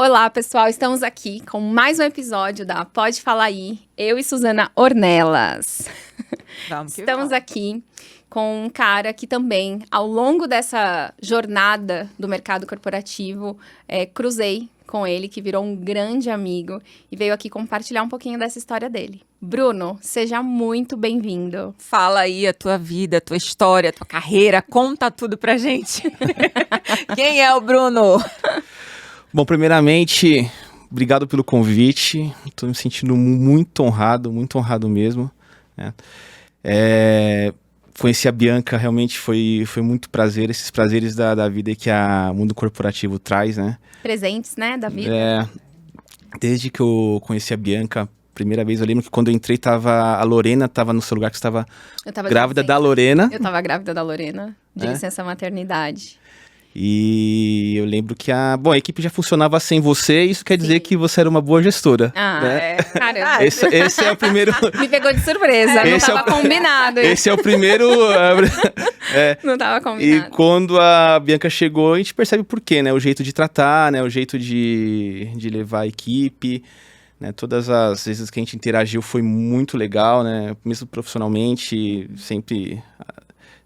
Olá, pessoal, estamos aqui com mais um episódio da Pode Falar Aí, eu e Suzana Ornelas. Estamos aqui com um cara que também, ao longo dessa jornada do mercado corporativo, cruzei com ele, que virou um grande amigo e veio aqui compartilhar um pouquinho dessa história dele. Bruno, seja muito bem-vindo. Fala aí a tua vida, a tua história, a tua carreira, conta tudo pra gente. Quem é o Bruno? Bom, primeiramente, obrigado pelo convite. Estou me sentindo muito honrado mesmo. Né? Conheci a Bianca, realmente foi muito prazer, esses prazeres da vida que o mundo corporativo traz, né? Presentes, né, da vida. Desde que eu conheci a Bianca, primeira vez, eu lembro que quando eu entrei, a Lorena estava no seu lugar, que você estava grávida da Lorena. Eu estava grávida da Lorena, de licença maternidade. E eu lembro que a equipe já funcionava sem você, isso quer dizer que você era uma boa gestora. Né? Caramba. Esse é o primeiro... Me pegou de surpresa, não estava combinado. Esse é o primeiro... Não estava combinado. E quando a Bianca chegou, a gente percebe por quê, né? O jeito de tratar, né? O jeito de levar a equipe, né? Todas as vezes que a gente interagiu foi muito legal, né? Mesmo profissionalmente, sempre...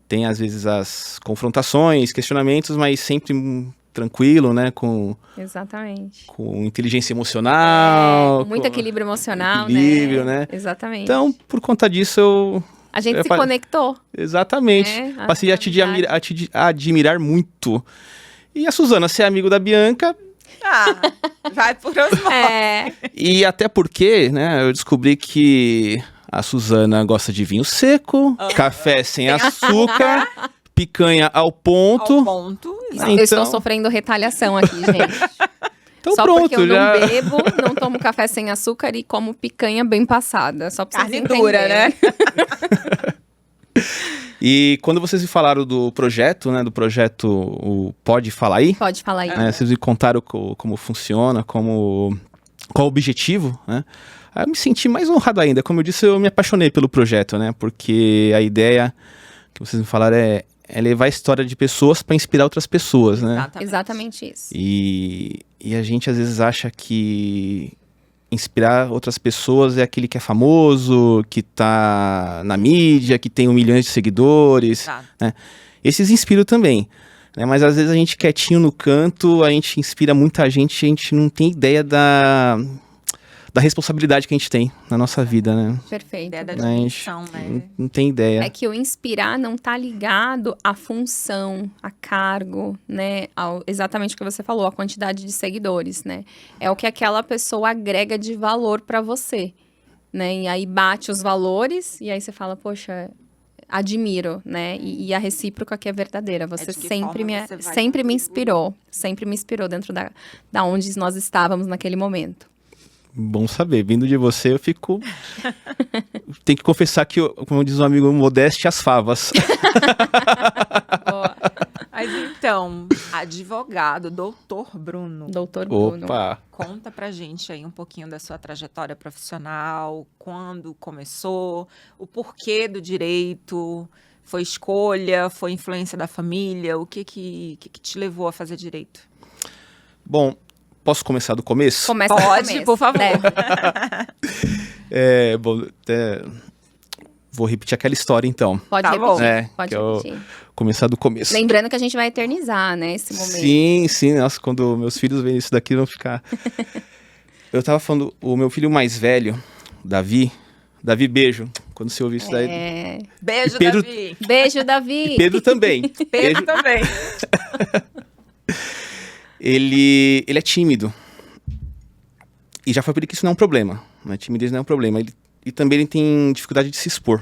Tem, às vezes, as confrontações, questionamentos, mas sempre tranquilo, né? Exatamente. Com inteligência emocional. Muito equilíbrio emocional, equilíbrio, né? Exatamente. Então, por conta disso, a gente se conectou. Exatamente. Passei a te admirar muito. E a Suzana, ser amigo da Bianca... Vai por osmose. E até porque, né? Eu descobri que... A Suzana gosta de vinho seco, café sem açúcar, picanha ao ponto. Então... Eu estou sofrendo retaliação aqui, gente. Então só pronto, porque eu não bebo, não tomo café sem açúcar e como picanha bem passada. Só pra vocês entenderem. Dura, né? E quando vocês me falaram do projeto, né? Do projeto o Pode Falar Aí. Pode Falar Aí. Vocês me contaram como funciona, qual o objetivo, né? Aí eu me senti mais honrado ainda. Como eu disse, eu me apaixonei pelo projeto, né? Porque a ideia que vocês me falaram é levar a história de pessoas para inspirar outras pessoas, né? Exatamente isso. E a gente às vezes acha que inspirar outras pessoas é aquele que é famoso, que tá na mídia, que tem 1 milhão de seguidores, né? Esses inspiram também. Né? Mas às vezes a gente quietinho no canto, a gente inspira muita gente, a gente não tem ideia da responsabilidade que a gente tem na nossa vida, né? Perfeito. A ideia da dimensão, né? Não tem ideia. É que o inspirar não tá ligado à função, a cargo, né? Exatamente o que você falou, a quantidade de seguidores, né? É o que aquela pessoa agrega de valor para você, né? E aí bate os valores e aí você fala, poxa, admiro, né? E a recíproca que é verdadeira. Você sempre me inspirou. Sempre me inspirou dentro da onde nós estávamos naquele momento. Bom saber, vindo de você eu fico... Tem que confessar que, como diz um amigo, modéstia as favas. Boa. Mas então, advogado, doutor Bruno. Doutor Bruno. Opa! Conta pra gente aí um pouquinho da sua trajetória profissional, quando começou, o porquê do direito, foi escolha, foi influência da família, o que te levou a fazer direito? Bom... Posso começar do começo? Pode, por favor. Vou repetir aquela história, então. Pode repetir. Pode repetir. Começar do começo. Lembrando que a gente vai eternizar, né, esse momento. Sim. Nossa, quando meus filhos veem isso daqui, vão ficar... Eu tava falando, o meu filho mais velho, Davi, beijo. Quando você ouvir isso daí... Beijo, Pedro... Davi. Beijo, Davi. E Pedro também. Pedro também. Ele é tímido. E já foi por isso que isso não é um problema. Né? Timidez não é um problema. E também ele tem dificuldade de se expor.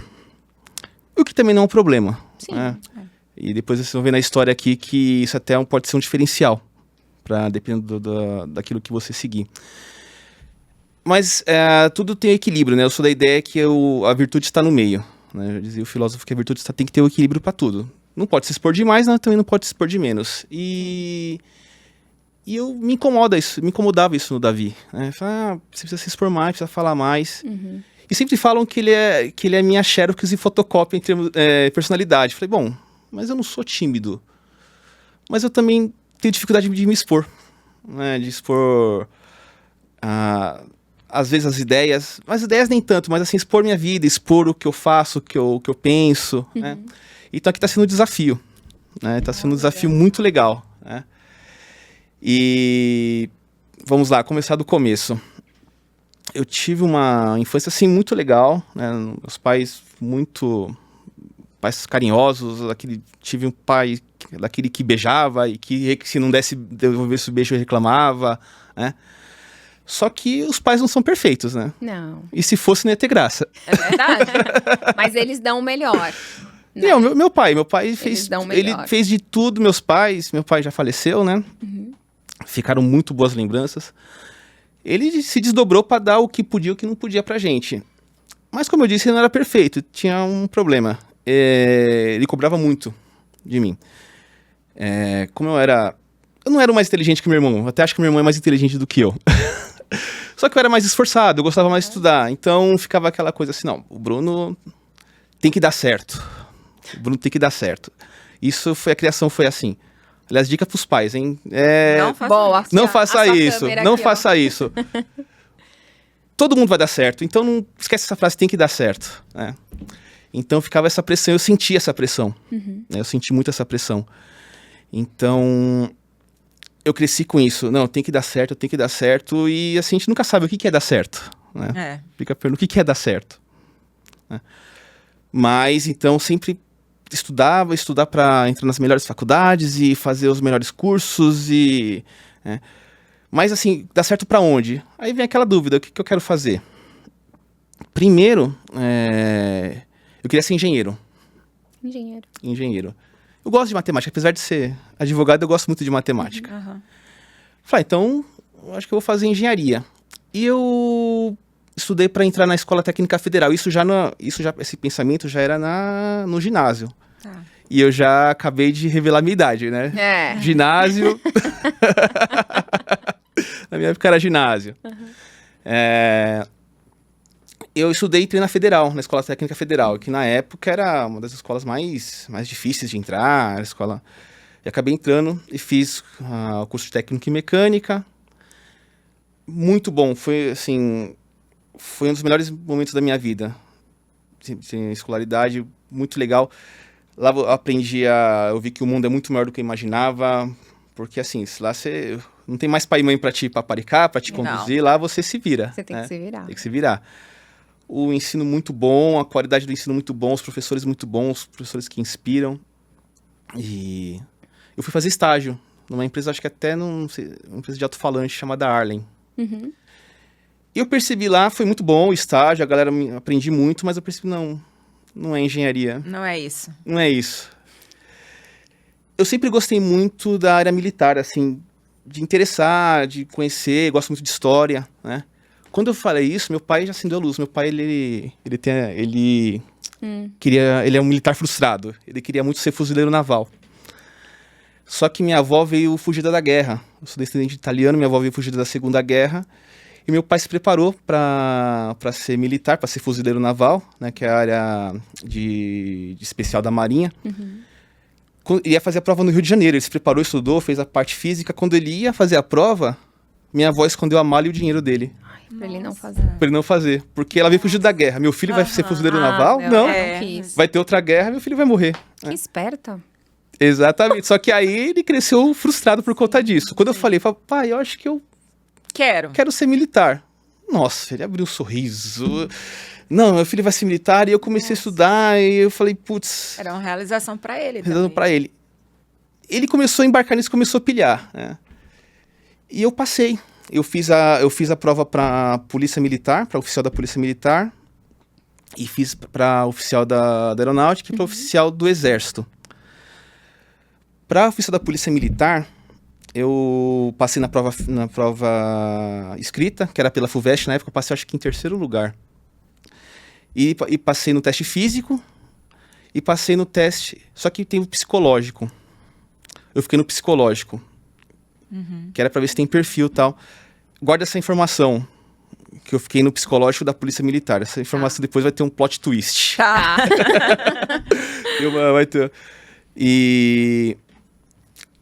O que também não é um problema. Sim. Né? E depois vocês vão ver na história aqui que isso até pode ser um diferencial. Dependendo daquilo que você seguir. Mas tudo tem equilíbrio, né? Eu sou da ideia que a virtude está no meio. Né? Já dizia o filósofo que a virtude tem que ter o equilíbrio para tudo. Não pode se expor demais, mas também não pode se expor de menos. E me incomodava isso no Davi. Né? Falava, você precisa se expor mais, precisa falar mais. Uhum. E sempre falam que ele é minha xerox e fotocópia em termos de personalidade. Falei, bom, mas eu não sou tímido. Mas eu também tenho dificuldade de me expor. né, de expor, às vezes, as ideias nem tanto, mas assim, expor minha vida, expor o que eu faço, o que eu penso, né? Então aqui está sendo um desafio, né? Está sendo um desafio muito legal, né? E vamos lá, começar do começo. Eu tive uma infância, assim, muito legal, né? Meus pais pais carinhosos, tive um pai daquele que beijava e que se não devolvesse o beijo, eu reclamava, né? Só que os pais não são perfeitos, né? Não. E se fosse, não ia ter graça. É verdade. Mas eles dão o melhor. Né? Não, meu pai dão o ele melhor. fez de tudo. Meu pai já faleceu, né? Ficaram muito boas lembranças. Ele se desdobrou para dar o que podia e o que não podia pra gente. Mas como eu disse, ele não era perfeito. Tinha um problema. Ele cobrava muito de mim. Como eu não era o mais inteligente que meu irmão. Eu até acho que meu irmão é mais inteligente do que eu. Só que eu era mais esforçado, eu gostava mais de estudar. Então ficava aquela coisa assim, não, o Bruno tem que dar certo. O Bruno tem que dar certo. A criação foi assim. Aliás, dica pros pais, hein? Não faça Boa. isso. Não A faça sua isso, câmera não aqui, ó. faça isso. Todo mundo vai dar certo, então não esquece essa frase, tem que dar certo, né? Então ficava essa pressão, eu sentia essa pressão, né? Eu senti muito essa pressão. Então, eu cresci com isso, não, tem que dar certo, e assim, a gente nunca sabe o que é dar certo, né? Fica perguntando o que é dar certo, né? Mas, então, sempre estudar para entrar nas melhores faculdades e fazer os melhores cursos né? Mas assim, dá certo para onde? Aí vem aquela dúvida, o que eu quero fazer? Primeiro, eu queria ser engenheiro. Eu gosto de matemática, apesar de ser advogado, eu gosto muito de matemática. Falei, então, eu acho que eu vou fazer engenharia. E eu estudei para entrar na Escola Técnica Federal. Esse pensamento já era no ginásio. E eu já acabei de revelar minha idade, né? Ginásio. Na minha época era ginásio. Eu estudei e entrei na Federal, na Escola Técnica Federal, que na época era uma das escolas mais difíceis de entrar. E acabei entrando e fiz o curso de técnico em mecânica. Muito bom, foi um dos melhores momentos da minha vida. Escolaridade, muito legal. Lá eu vi que o mundo é muito maior do que eu imaginava, porque assim, lá você não tem mais pai e mãe para te paparicar, para te conduzir, lá você se vira. Você tem que se virar. Tem que se virar. O ensino muito bom, a qualidade do ensino muito bom, os professores muito bons, os professores que inspiram. E eu fui fazer estágio numa empresa, acho que até uma empresa de alto-falante chamada Arlen. E eu percebi lá, foi muito bom o estágio, aprendi muito, mas eu percebi, não é engenharia. Não é isso. Não é isso. Eu sempre gostei muito da área militar, assim, de interessar, de conhecer, gosto muito de história, né? Quando eu falei isso, meu pai já acendeu a luz. Meu pai, ele é um militar frustrado. Ele queria muito ser fuzileiro naval. Só que minha avó veio fugida da guerra. Eu sou descendente de italiano, minha avó veio fugida da Segunda Guerra. E meu pai se preparou para ser militar, para ser fuzileiro naval, né, que é a área de especial da Marinha. Ele ia fazer a prova no Rio de Janeiro. Ele se preparou, estudou, fez a parte física. Quando ele ia fazer a prova, minha avó escondeu a mala e o dinheiro dele. Pra ele não fazer. Pra ele não fazer. Porque ela veio fugir da guerra. Meu filho vai ser fuzileiro naval? Não. Não quis. Vai ter outra guerra, meu filho vai morrer. Que esperta. Exatamente. Só que aí ele cresceu frustrado por conta disso. Quando eu falei, pai, eu acho que eu quero ser militar. Nossa, ele abriu um sorriso. Não, meu filho vai ser militar. E eu comecei a estudar e eu falei, putz... Era uma realização pra ele Realização também. pra ele. Ele começou a embarcar nisso, começou a pilhar, né? E eu passei. Eu fiz a prova para Polícia Militar, para oficial da Polícia Militar, e fiz para oficial da Aeronáutica e para oficial do Exército. Para oficial da Polícia Militar, eu passei na prova escrita, que era pela FUVEST, na época eu passei acho que em 3º lugar. E passei no teste físico, e passei no teste, só que tem o psicológico. Eu fiquei no psicológico. Que era pra ver se tem perfil e tal. Guarda essa informação, que eu fiquei no psicológico da Polícia Militar. Essa informação depois vai ter um plot twist. Vai ter...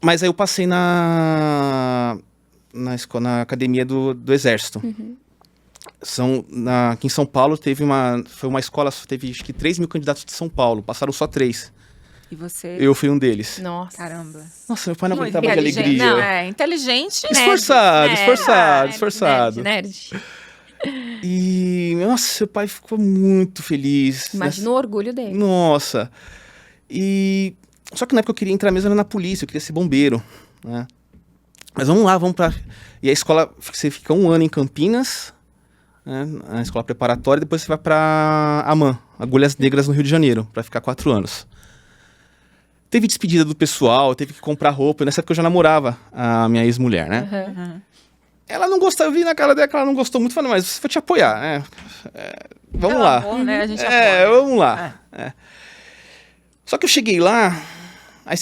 Mas aí eu passei na academia do Exército. Aqui em São Paulo foi uma escola, teve acho que 3 mil candidatos de São Paulo, passaram só 3. E você? Eu fui um deles. Nossa. Caramba. Nossa, meu pai não Muito aguentava de inteligente. alegria. Não, inteligente. Esforçado. Nerd. E, nossa, meu pai ficou muito feliz. Imagina o orgulho dele. Nossa. Só que na época eu queria entrar mesmo na polícia, eu queria ser bombeiro, né? Mas vamos lá, vamos pra... E a escola, você fica 1 ano em Campinas, né, na escola preparatória, e depois você vai pra AMAN, Agulhas Negras, no Rio de Janeiro, pra ficar 4 anos. Teve despedida do pessoal, teve que comprar roupa. Nessa época eu já namorava a minha ex-mulher, né? Ela não gostou, eu vi na cara dela que ela não gostou muito, falei, mas vou te apoiar, né? Vamos Pelo lá. amor, né? A gente apoia. Vamos lá. Só que eu cheguei lá, aí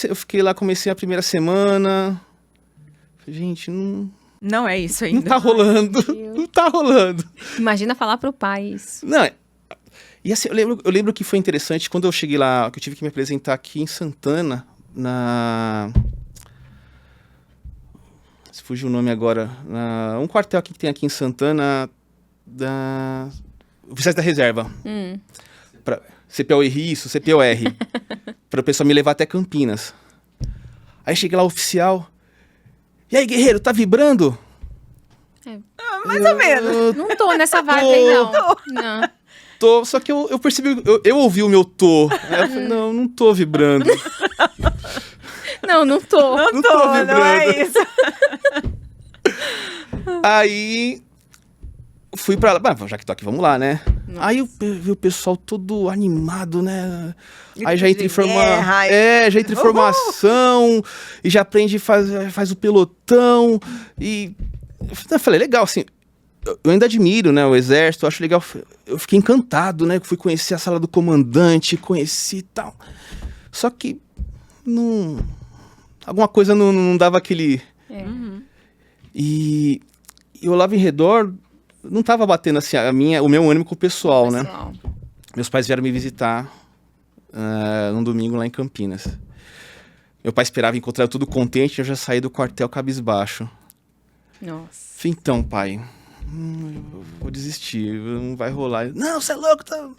eu fiquei lá, comecei a primeira semana. Gente, Não é isso não ainda. tá rolando. Não tá rolando. Imagina falar pro pai isso. Não, e assim, eu lembro que foi interessante quando eu cheguei lá, que eu tive que me apresentar aqui em Santana, se fugiu o nome agora, um quartel que tem aqui em Santana, Oficiais da Reserva. Pra CPOR, isso, CPOR. Para o pessoal me levar até Campinas. Aí cheguei lá, oficial. E aí, guerreiro, tá vibrando? Mais ou menos. Não tô nessa vibe aí, não. Tô, só que eu percebi, eu ouvi o meu tô. Aí eu falei, não tô vibrando. Não tô. Não tô vibrando. Não é isso. Aí fui pra lá, já que tô aqui, vamos lá, né? Nossa. Aí eu vi o pessoal todo animado, né? Aí já de entra guerra, já entra informação, e já aprende, faz o pelotão, e eu falei, legal, assim, eu ainda admiro, né, o Exército, eu acho legal, eu fiquei encantado, né, fui conhecer a sala do comandante, conheci e tal, só que alguma coisa não dava aquele... E eu olhava em redor, não tava batendo assim o meu ânimo com o pessoal, né? Meus pais vieram me visitar num domingo lá em Campinas. Meu pai esperava encontrar eu tudo contente, eu já saí do quartel cabisbaixo. Nossa. Falei, então, pai, eu vou desistir, não vai rolar. Não, você é louco, tá...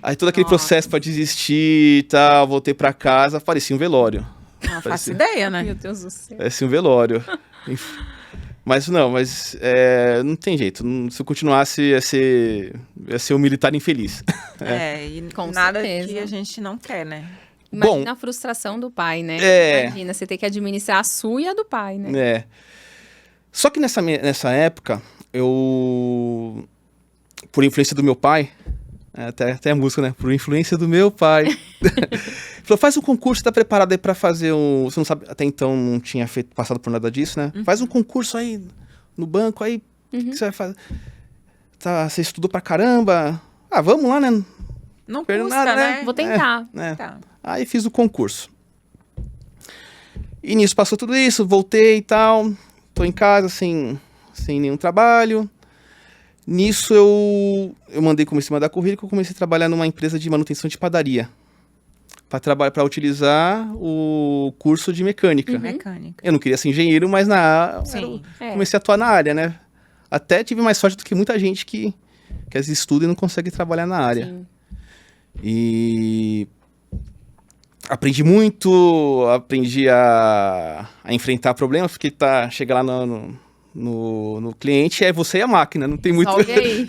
Aí todo aquele processo pra desistir e tal, voltei pra casa, parecia um velório. Não faço ideia, né? Meu Deus do céu. Parecia um velório. Mas não tem jeito. Se eu continuasse, ia ser um militar infeliz. E Com nada certeza. que a gente não quer, né? Imagina a frustração do pai, né? Imagina, você ter que administrar a sua e a do pai, né? Só que nessa época, eu... Por influência do meu pai... Até a música, né? Por influência do meu pai. Falou, faz um concurso, tá preparado aí pra fazer um... Você não sabe, até então não tinha passado por nada disso, né? Faz um concurso aí no banco, aí o que você vai fazer? Você estudou pra caramba? Vamos lá, né? Não Perde custa, nada, né? Vou tentar. Tá. Aí fiz o concurso. E nisso passou tudo isso, voltei e tal. Tô em casa sem nenhum trabalho. Nisso eu comecei a mandar currículo, comecei a trabalhar numa empresa de manutenção de padaria. Para utilizar o curso de mecânica. Mecânica. Eu não queria ser engenheiro, mas Sim. comecei a atuar na área, né? Até tive mais sorte do que muita gente que às vezes estuda e não consegue trabalhar na área. Sim. E aprendi muito, aprendi a enfrentar problemas, porque chega lá no cliente, é você e a máquina, não tem muito... Resolve aí.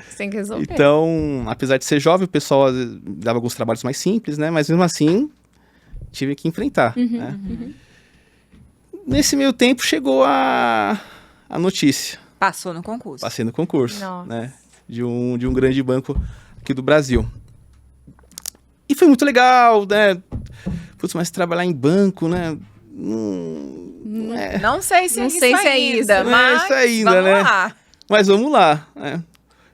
Você tem que resolver. Então, apesar de ser jovem, o pessoal às vezes, dava alguns trabalhos mais simples, né? Mas mesmo assim, tive que enfrentar, né? Nesse meio tempo, chegou a notícia. Passou no concurso. Passei no concurso, Nossa. né? De um grande banco aqui do Brasil. E foi muito legal, né? Putz, mas trabalhar em banco, né? Não sei se Não é sei isso se é ainda, isso. mas Não é isso ainda, vamos né? lá. Mas vamos lá, né?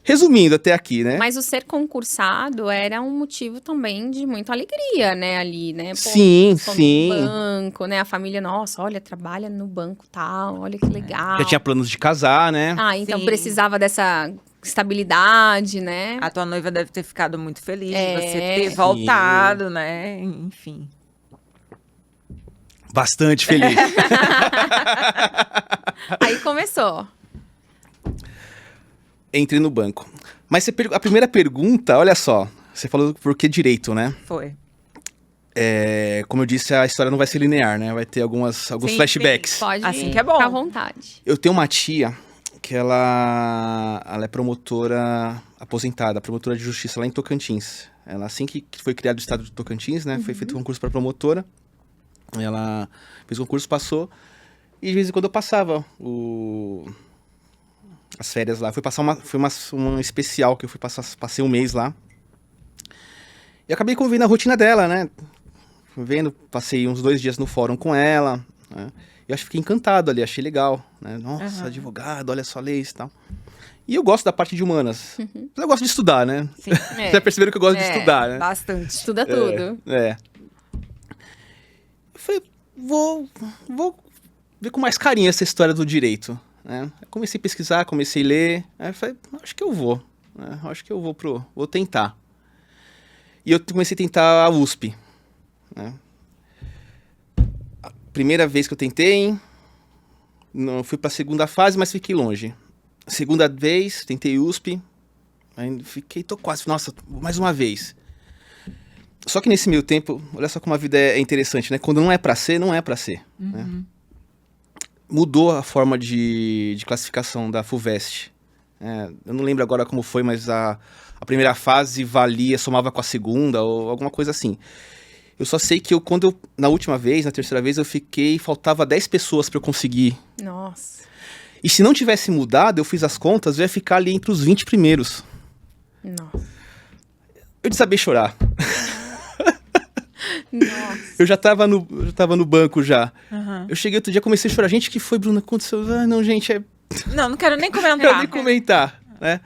Resumindo até aqui, né? Mas o ser concursado era um motivo também de muita alegria, né, ali, né? Pô, Sim, estou sim. no banco, né? A família, nossa, olha, trabalha no banco tal, olha que legal. Já tinha planos de casar, né? Então Sim. precisava dessa estabilidade, né? A tua noiva deve ter ficado muito feliz de É. você ter voltado, né? Enfim. Bastante feliz. Aí começou. Entrei no banco. Mas a primeira pergunta, olha só, você falou por que direito, né? Foi. Como eu disse, a história não vai ser linear, né? Vai ter alguns Sim, flashbacks. Pode Assim que é bom. ficar à vontade. Eu tenho uma tia que ela é promotora aposentada, promotora de justiça lá em Tocantins. Ela, assim que foi criado o estado de Tocantins, né? Foi feito um concurso para promotora. Ela fez o concurso, passou. E de vez em quando eu passava as férias lá. Foi uma especial que eu passei um mês lá. E acabei convivendo a rotina dela, né? Passei uns 2 dias no fórum com ela, né? Eu acho que fiquei encantado ali, achei legal, né? Nossa, advogado, olha só leis e tal. E eu gosto da parte de humanas. Mas eu gosto de estudar, né? Sim. É. Já perceberam que eu gosto de estudar, né? Bastante. Estuda tudo. Eu falei, vou ver com mais carinho essa história do direito, né? Eu comecei a pesquisar, comecei a ler, aí eu falei, acho que eu vou, né? Acho que eu vou tentar. E eu comecei a tentar a USP, né? A primeira vez que eu tentei, não fui para a segunda fase, mas fiquei longe. Segunda vez, tentei USP, aí tô quase, nossa, mais uma vez. Só que nesse meio tempo, olha só como a vida é interessante, né? Quando não é para ser, não é para ser, né? Mudou a forma de classificação da FUVEST. Eu não lembro agora como foi, mas a primeira fase somava com a segunda, ou alguma coisa assim. Eu só sei que na última vez, na terceira vez, faltava 10 pessoas para eu conseguir. Nossa. E se não tivesse mudado, eu fiz as contas, eu ia ficar ali entre os 20 primeiros. Nossa. Eu desabei chorar. Nossa. Eu já tava no banco já. Uhum. Eu cheguei outro dia, comecei a chorar. Gente, o que foi, Bruna? Aconteceu? Ah, não, gente, Não quero nem não quero comentar. nem comentar, né?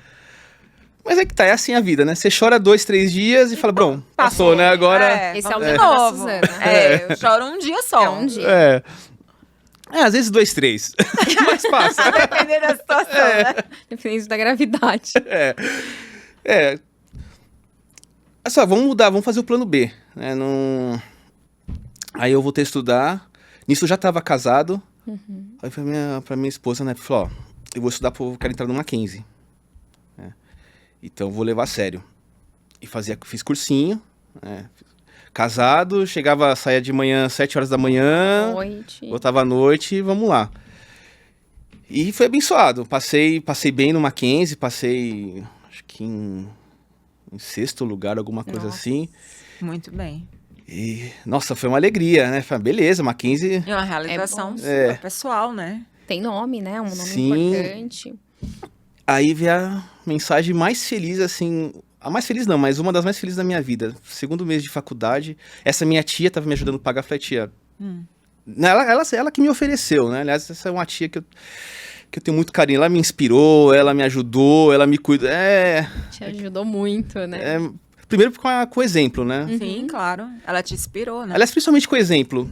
Mas é que tá, é assim a vida, né? Você chora 2, 3 dias e fala, bom, passou, né? Agora... Esse é o vamos tema de da novo. Suzana. Eu choro um dia só. É um dia. Às vezes 2, 3. Mas passa. Dependendo da situação, né? Dependendo da gravidade. É só, vamos mudar, vamos fazer o plano B, né? Aí eu voltei a estudar. Nisso eu já estava casado. Aí pra minha esposa, né? Falou, ó, eu vou estudar, eu quero entrar no Mackenzie. Então eu vou levar a sério. E fiz cursinho, né? Casado, saía de manhã, 7 horas da manhã. Noite. Voltava à noite e vamos lá. E foi abençoado. Passei bem no Mackenzie, passei acho que em 6º lugar, alguma coisa assim. Muito bem. E, nossa, foi uma alegria, né? Falei, beleza, Mackenzie. E uma realização bom. sua, pessoal, né? Tem nome, né? Um nome Sim. importante. Aí veio a mensagem mais feliz, assim... A mais feliz não, mas uma das mais felizes da minha vida. 2º mês de faculdade. Essa minha tia tava me ajudando a pagar. Falei, tia... Ela que me ofereceu, né? Aliás, essa é uma tia que eu tenho muito carinho. Ela me inspirou, ela me ajudou, ela me cuida. Te ajudou muito, né? Primeiro com o exemplo, né? Sim, claro. Ela te inspirou, né? Aliás, principalmente com o exemplo.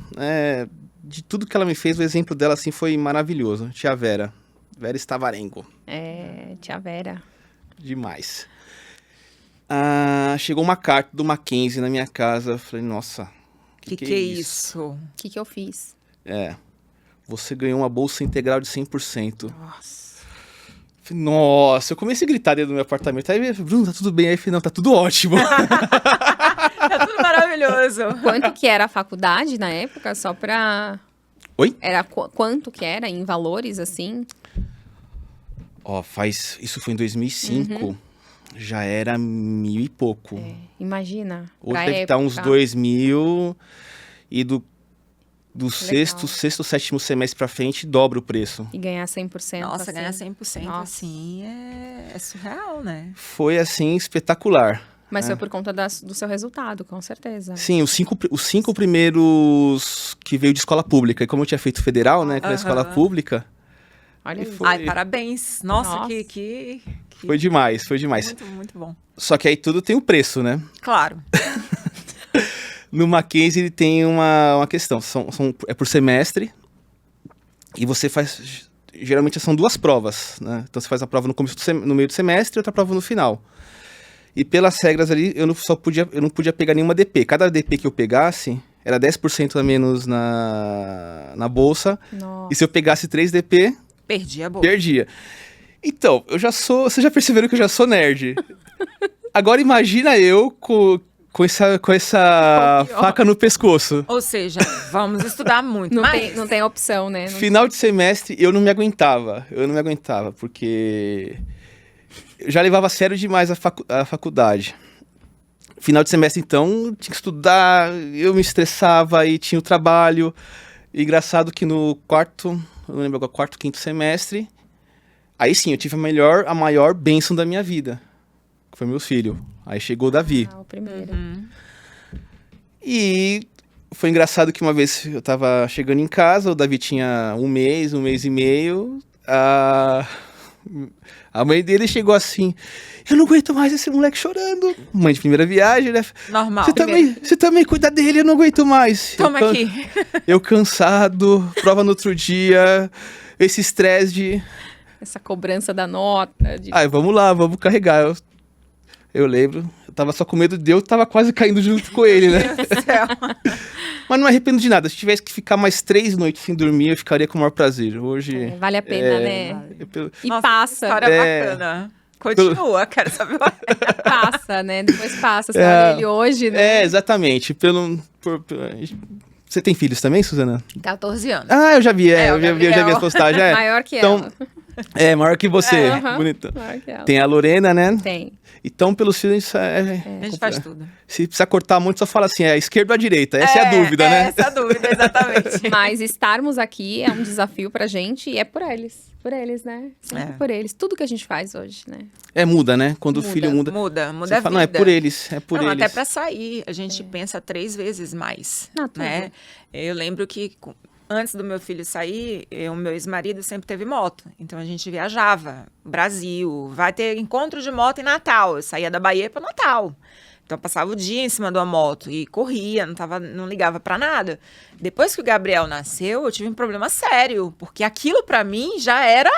De tudo que ela me fez, o exemplo dela, assim, foi maravilhoso. Tia Vera. Vera Stavarengo. Tia Vera. Demais. Chegou uma carta do Mackenzie na minha casa. Eu falei, nossa, que é isso? O que eu fiz? Você ganhou uma bolsa integral de 100%. Nossa. Falei, nossa, eu comecei a gritar dentro do meu apartamento. Aí, Bruno, tá tudo bem? Aí eu falei, não, tá tudo ótimo. Tá tudo maravilhoso. Quanto que era a faculdade na época? Só pra... Oi? Era quanto que era em valores, assim? Isso foi em 2005. Já era 1.000 e pouco. Imagina. Hoje deve estar uns 2.000 e do Legal. sexto, 7º semestre pra frente, dobra o preço. E ganhar 100%. Nossa, assim. ganhar 100% Nossa. assim é surreal, né? Foi, assim, espetacular. Mas foi por conta do seu resultado, com certeza. Sim, os cinco primeiros que veio de escola pública. E como eu tinha feito federal, né, que era escola pública, Olha aí. foi- Ai, parabéns. Nossa, Nossa. que foi demais. muito, muito bom. Só que aí tudo tem um preço, né? Claro. No Mackenzie ele tem uma questão, é por semestre, e você faz, geralmente são 2 provas, né? Então você faz a prova no meio do semestre e outra prova no final. E pelas regras ali, eu não podia pegar nenhuma DP. Cada DP que eu pegasse, era 10% a menos na bolsa. Nossa. E se eu pegasse 3DP, Perdi a bolsa. perdia. Então, vocês já perceberam que eu já sou nerd. Agora imagina eu com essa Pior. faca no pescoço. Ou seja, vamos estudar muito. Não tem opção, né? Não- Final de semestre, eu não me aguentava. Porque eu já levava a sério demais a faculdade. Final de semestre, então, tinha que estudar, eu me estressava e tinha o trabalho. E engraçado que no quarto, eu não lembro agora, quarto, quinto semestre, aí sim, eu tive a maior bênção da minha vida, que foi meu filho. Aí chegou o Davi. Ah, o primeiro. E foi engraçado que uma vez eu tava chegando em casa, o Davi tinha um mês e meio, a mãe dele chegou assim, eu não aguento mais esse moleque chorando. Mãe de primeira viagem, né? Normal. Você também cuida dele, eu não aguento mais. Toma eu, aqui. Eu cansado, prova no outro dia, esse estresse de... Essa cobrança da nota. De... Ai, vamos lá, vamos carregar. Eu lembro, eu tava só com medo de eu tava quase caindo junto com ele, né? Meu Deus do céu. Mas não me arrependo de nada. Se tivesse que ficar mais 3 noites sem dormir, eu ficaria com o maior prazer. Hoje... É, vale a pena, né? E Nossa, passa. História bacana. Continua, quero saber o Passa, né? Depois passa. Você olha ele hoje, né? É, exatamente. Você tem filhos também, Suzana? 14 anos. Ah, eu já vi, É, o eu já vi as Gabriel. postagens. É. Maior que Então, ela. é, maior que você. Aham, Bonita. maior que ela. Tem a Lorena, né? Tem. Então, pelos filhos, A gente faz tudo. se precisar cortar muito, só fala assim, é esquerda ou a direita? Essa é a dúvida, né? Essa é a dúvida, exatamente. Mas estarmos aqui é um desafio pra gente e é por eles. Por eles, né? Sempre por eles. Tudo que a gente faz hoje, né? É, muda, né? Quando Muda. o filho muda. Muda Você a vida. fala, não, é por eles, é por Não, eles. até pra sair, a gente pensa 3 vezes mais, Ah, tudo. né? Eu lembro que antes do meu filho sair, o meu ex-marido sempre teve moto. Então a gente viajava, Brasil, vai ter encontro de moto em Natal. Eu saía da Bahia para Natal. Então eu passava o dia em cima de uma moto e corria, não ligava pra nada. Depois que o Gabriel nasceu, eu tive um problema sério, porque aquilo pra mim já era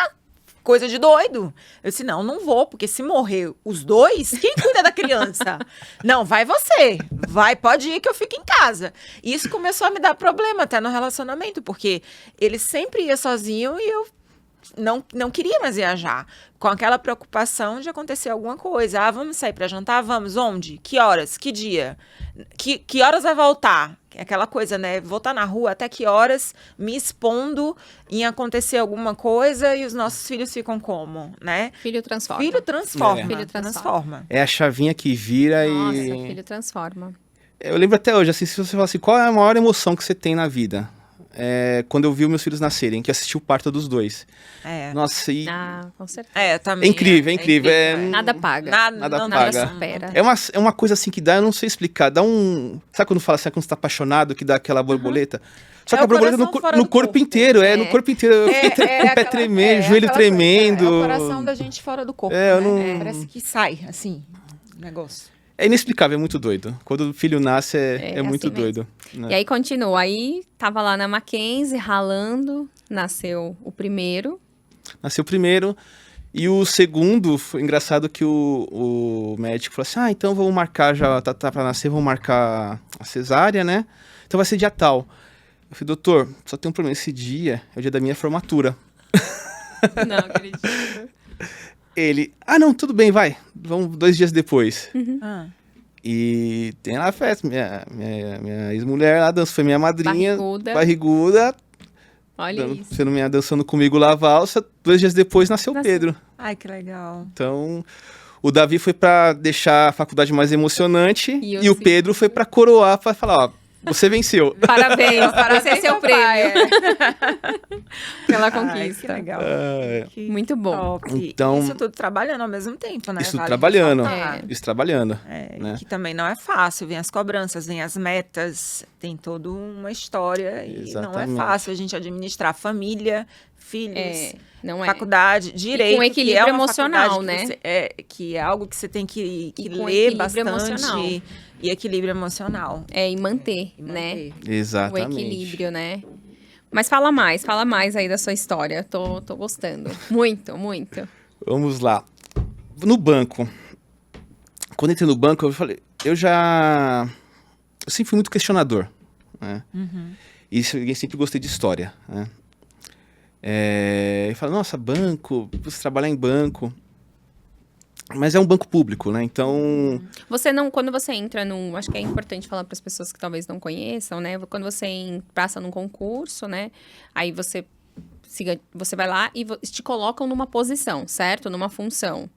coisa de doido. Eu disse, não vou, porque se morrer os dois, quem cuida da criança? Não, vai você. Pode ir que eu fico em casa. E isso começou a me dar problema até no relacionamento, porque ele sempre ia sozinho e eu não queria mais viajar. Com aquela preocupação de acontecer alguma coisa. Ah, vamos sair para jantar? Vamos. Onde? Que horas? Que dia? Que horas vai voltar? Aquela coisa, né? Voltar na rua, até que horas me expondo em acontecer alguma coisa e os nossos filhos ficam como, né? Filho transforma. Filho transforma. É. Filho transforma. É a chavinha que vira Nossa, e... filho transforma. Eu lembro até hoje, assim, se você falar assim, qual é a maior emoção que você tem na vida? É quando eu vi os meus filhos nascerem, que eu assisti o parto dos dois. É. Nossa, e... Ah, com certeza. É, também. É incrível, é incrível. É- Nada paga. Nada Nada paga. paga. supera. É uma coisa assim que dá, eu não sei explicar, dá um... Sabe quando fala assim, quando você tá apaixonado, que dá aquela borboleta? Só É que a o borboleta coração fora no do corpo corpo. inteiro, no É. corpo inteiro. Eu fiquei com o pé tremendo, joelho tremendo. É o coração da gente fora do corpo, É, eu né? não- Parece que sai, assim, o negócio. É inexplicável, é muito doido. Quando o filho nasce, é muito assim mesmo. doido. Né? E aí continua. Aí tava lá na Mackenzie, ralando. Nasceu o primeiro. Nasceu o primeiro. E o segundo, foi engraçado que o médico falou assim, então vamos marcar, já tá pra nascer, vamos marcar a cesárea, né? Então vai ser dia tal. Eu falei, doutor, só tem um problema, esse dia é o dia da minha formatura. Não acredito. Ele, não, tudo bem, vai, vamos 2 dias depois. Ah. E tem lá a festa, minha ex-mulher lá dançou, foi minha madrinha, Barriguda. Olha isso. dançando comigo lá a valsa. 2 dias depois nasceu o Nasceu. Pedro. Ai, que legal. Então, o Davi foi pra deixar a faculdade mais emocionante E e o Pedro foi pra coroar, pra falar, ó, você venceu. Parabéns. Parabéns, Esse é seu meu pai. prêmio. Pela Ai, que conquista. legal. Que Muito bom. top. Então- Isso tudo trabalhando ao mesmo tempo, né? Isso Vale trabalhando. ressaltar. Isso trabalhando. É, né? que também não é fácil, vem as cobranças, vem as metas, tem toda uma história e não é Exatamente. fácil a gente administrar família, filhos, Não é. faculdade, direito, equilíbrio que é uma emocional, faculdade né? que é algo que você tem que E com ler equilíbrio bastante emocional. e equilíbrio emocional. E manter, E né? manter. Exatamente. O equilíbrio, né? Mas fala mais aí da sua história. Tô gostando. Muito, muito. Vamos lá. No banco. Quando eu entrei no banco, eu falei, eu sempre fui muito questionador. né? Uhum. E eu sempre gostei de história, né? Eu falo, nossa, banco, você trabalhar em banco. Mas é um banco público, né? Então, Você não, quando você entra num, acho que é importante falar para as pessoas que talvez não conheçam, né? Quando você passa num concurso, né? Aí você vai lá e te colocam numa posição, certo? Numa função,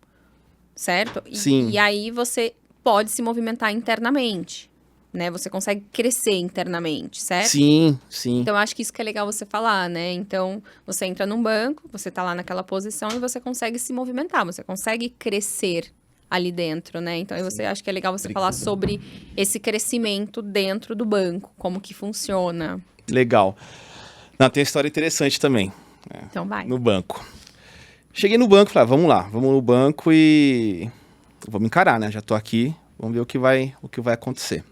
certo? Sim. E aí você pode se movimentar internamente, né? Você consegue crescer internamente, certo? sim, sim. Então, eu acho que isso que é legal você falar, né? Então, você entra num banco, você tá lá naquela posição e você consegue se movimentar, você consegue crescer ali dentro, né? Então, você acha que é legal você falar sobre esse crescimento dentro do banco, como que funciona. Legal. Não, tem uma história interessante também, Então, vai. no banco. Cheguei no banco e falei, vamos no banco e vamos encarar, né? Já tô aqui, vamos ver o que vai acontecer.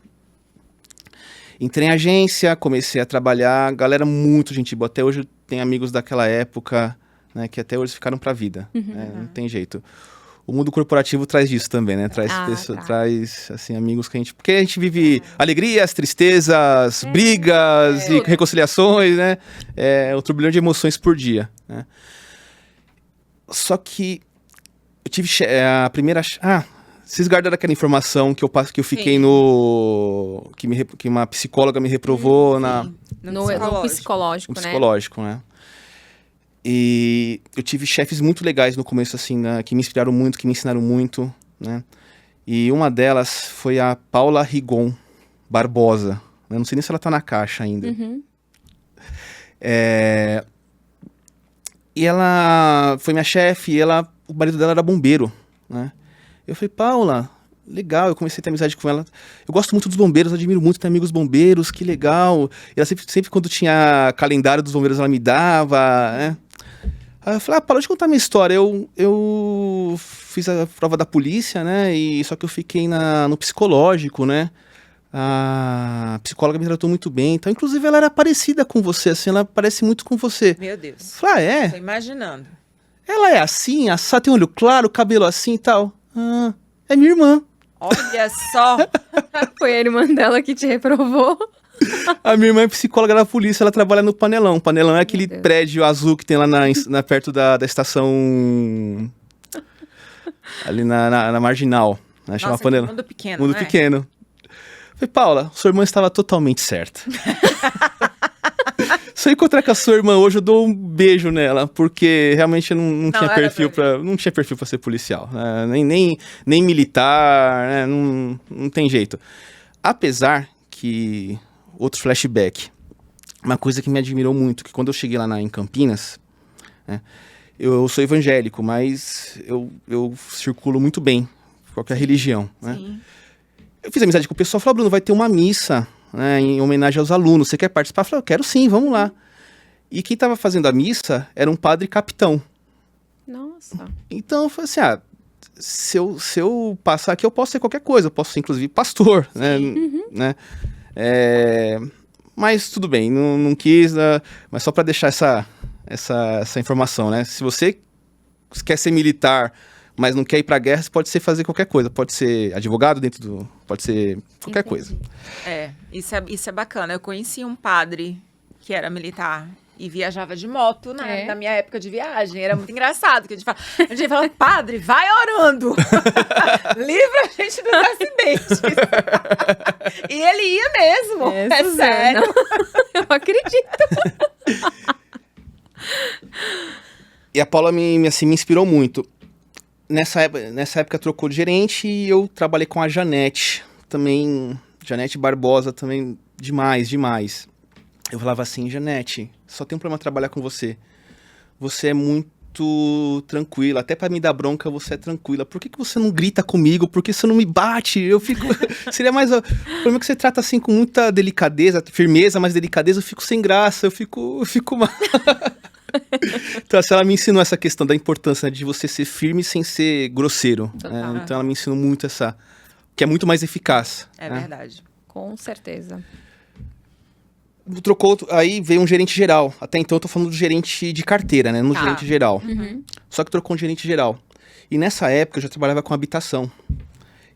Entrei em agência, comecei a trabalhar, galera muito gente boa. Até hoje eu tenho amigos daquela época, né, que até hoje ficaram pra vida, né, não tem jeito. O mundo corporativo traz disso também, né? Traz, traz assim, amigos que a gente... Porque a gente vive alegrias, tristezas, brigas e reconciliações, né? Um turbilhão de emoções por dia, né? Só que eu tive a primeira... vocês guardaram aquela informação que eu fiquei no... Que uma psicóloga me reprovou No psicológico, no né? psicológico, né? E eu tive chefes muito legais no começo, assim, né, que me inspiraram muito, que me ensinaram muito, né? E uma delas foi a Paula Rigon Barbosa. Eu não sei nem se ela tá na caixa ainda. Uhum. E ela foi minha chefe e o marido dela era bombeiro, né? Eu falei, Paula, legal, eu comecei a ter amizade com ela. Eu gosto muito dos bombeiros, admiro muito ter amigos bombeiros, que legal. E ela sempre quando tinha calendário dos bombeiros, ela me dava, né? Aí eu falei, Paula, deixa eu contar minha história. Eu fiz a prova da polícia, né? Só que eu fiquei no psicológico, né? A psicóloga me tratou muito bem. Então, inclusive, ela era parecida com você, assim, ela parece muito com você. Meu Deus. Eu falei, é? Tô imaginando. Ela é assim, tem olho claro, cabelo assim e tal. É minha irmã. Olha só. Foi a irmã dela que te reprovou. A minha irmã é psicóloga da polícia, ela trabalha no Panelão. O Panelão é aquele prédio azul que tem lá perto da estação... ali na Marginal, né? Chama Nossa, Panelão. mundo pequeno, Mundo né? pequeno. Falei, Paula, sua irmã estava totalmente certa. Se eu encontrar com a sua irmã hoje, eu dou um beijo nela, porque realmente eu não tinha perfil não tinha perfil para ser policial, né? nem militar, né? Não tem jeito. Apesar que, outro flashback, uma coisa que me admirou muito, que quando eu cheguei lá em Campinas, né, eu sou evangélico, mas eu circulo muito bem, qualquer religião, né? Sim. Eu fiz amizade com o pessoal, falei, Bruno, vai ter uma missa, né, em homenagem aos alunos, você quer participar? Eu falei, eu quero sim, vamos lá. E quem estava fazendo a missa era um padre capitão. Nossa. Então eu falei assim, se eu passar aqui, eu posso ser qualquer coisa, eu posso ser inclusive pastor, né? Né? Mas tudo bem, não quis, mas só para deixar essa informação, né? Se você quer ser militar, mas não quer ir pra guerra, você pode fazer qualquer coisa. Pode ser advogado pode ser qualquer coisa. Isso é bacana. Eu conheci um padre que era militar e viajava de moto na minha época de viagem. Era muito engraçado, que a gente falava, padre, vai orando. Livra a gente dos acidentes. E ele ia mesmo. É sério. Eu acredito. E a Paula me inspirou muito. Nessa época trocou de gerente e eu trabalhei com a Janete. Também, Janete Barbosa, também demais. Eu falava assim, Janete, só tem um problema trabalhar com você. Você é muito tranquila, até pra me dar bronca você é tranquila. Por que você não grita comigo? Por que você não me bate? Eu fico... Seria mais... O problema é que você trata assim com muita delicadeza, firmeza, mas delicadeza, eu fico sem graça, eu fico mal. Então, ela me ensinou essa questão da importância de você ser firme sem ser grosseiro. Né? Então, ela me ensinou muito que é muito mais eficaz. É verdade. Com certeza. Trocou, aí veio um gerente geral. Até então, eu tô falando do gerente de carteira, né? No gerente geral. Uhum. Só que trocou um gerente geral. E nessa época, eu já trabalhava com habitação.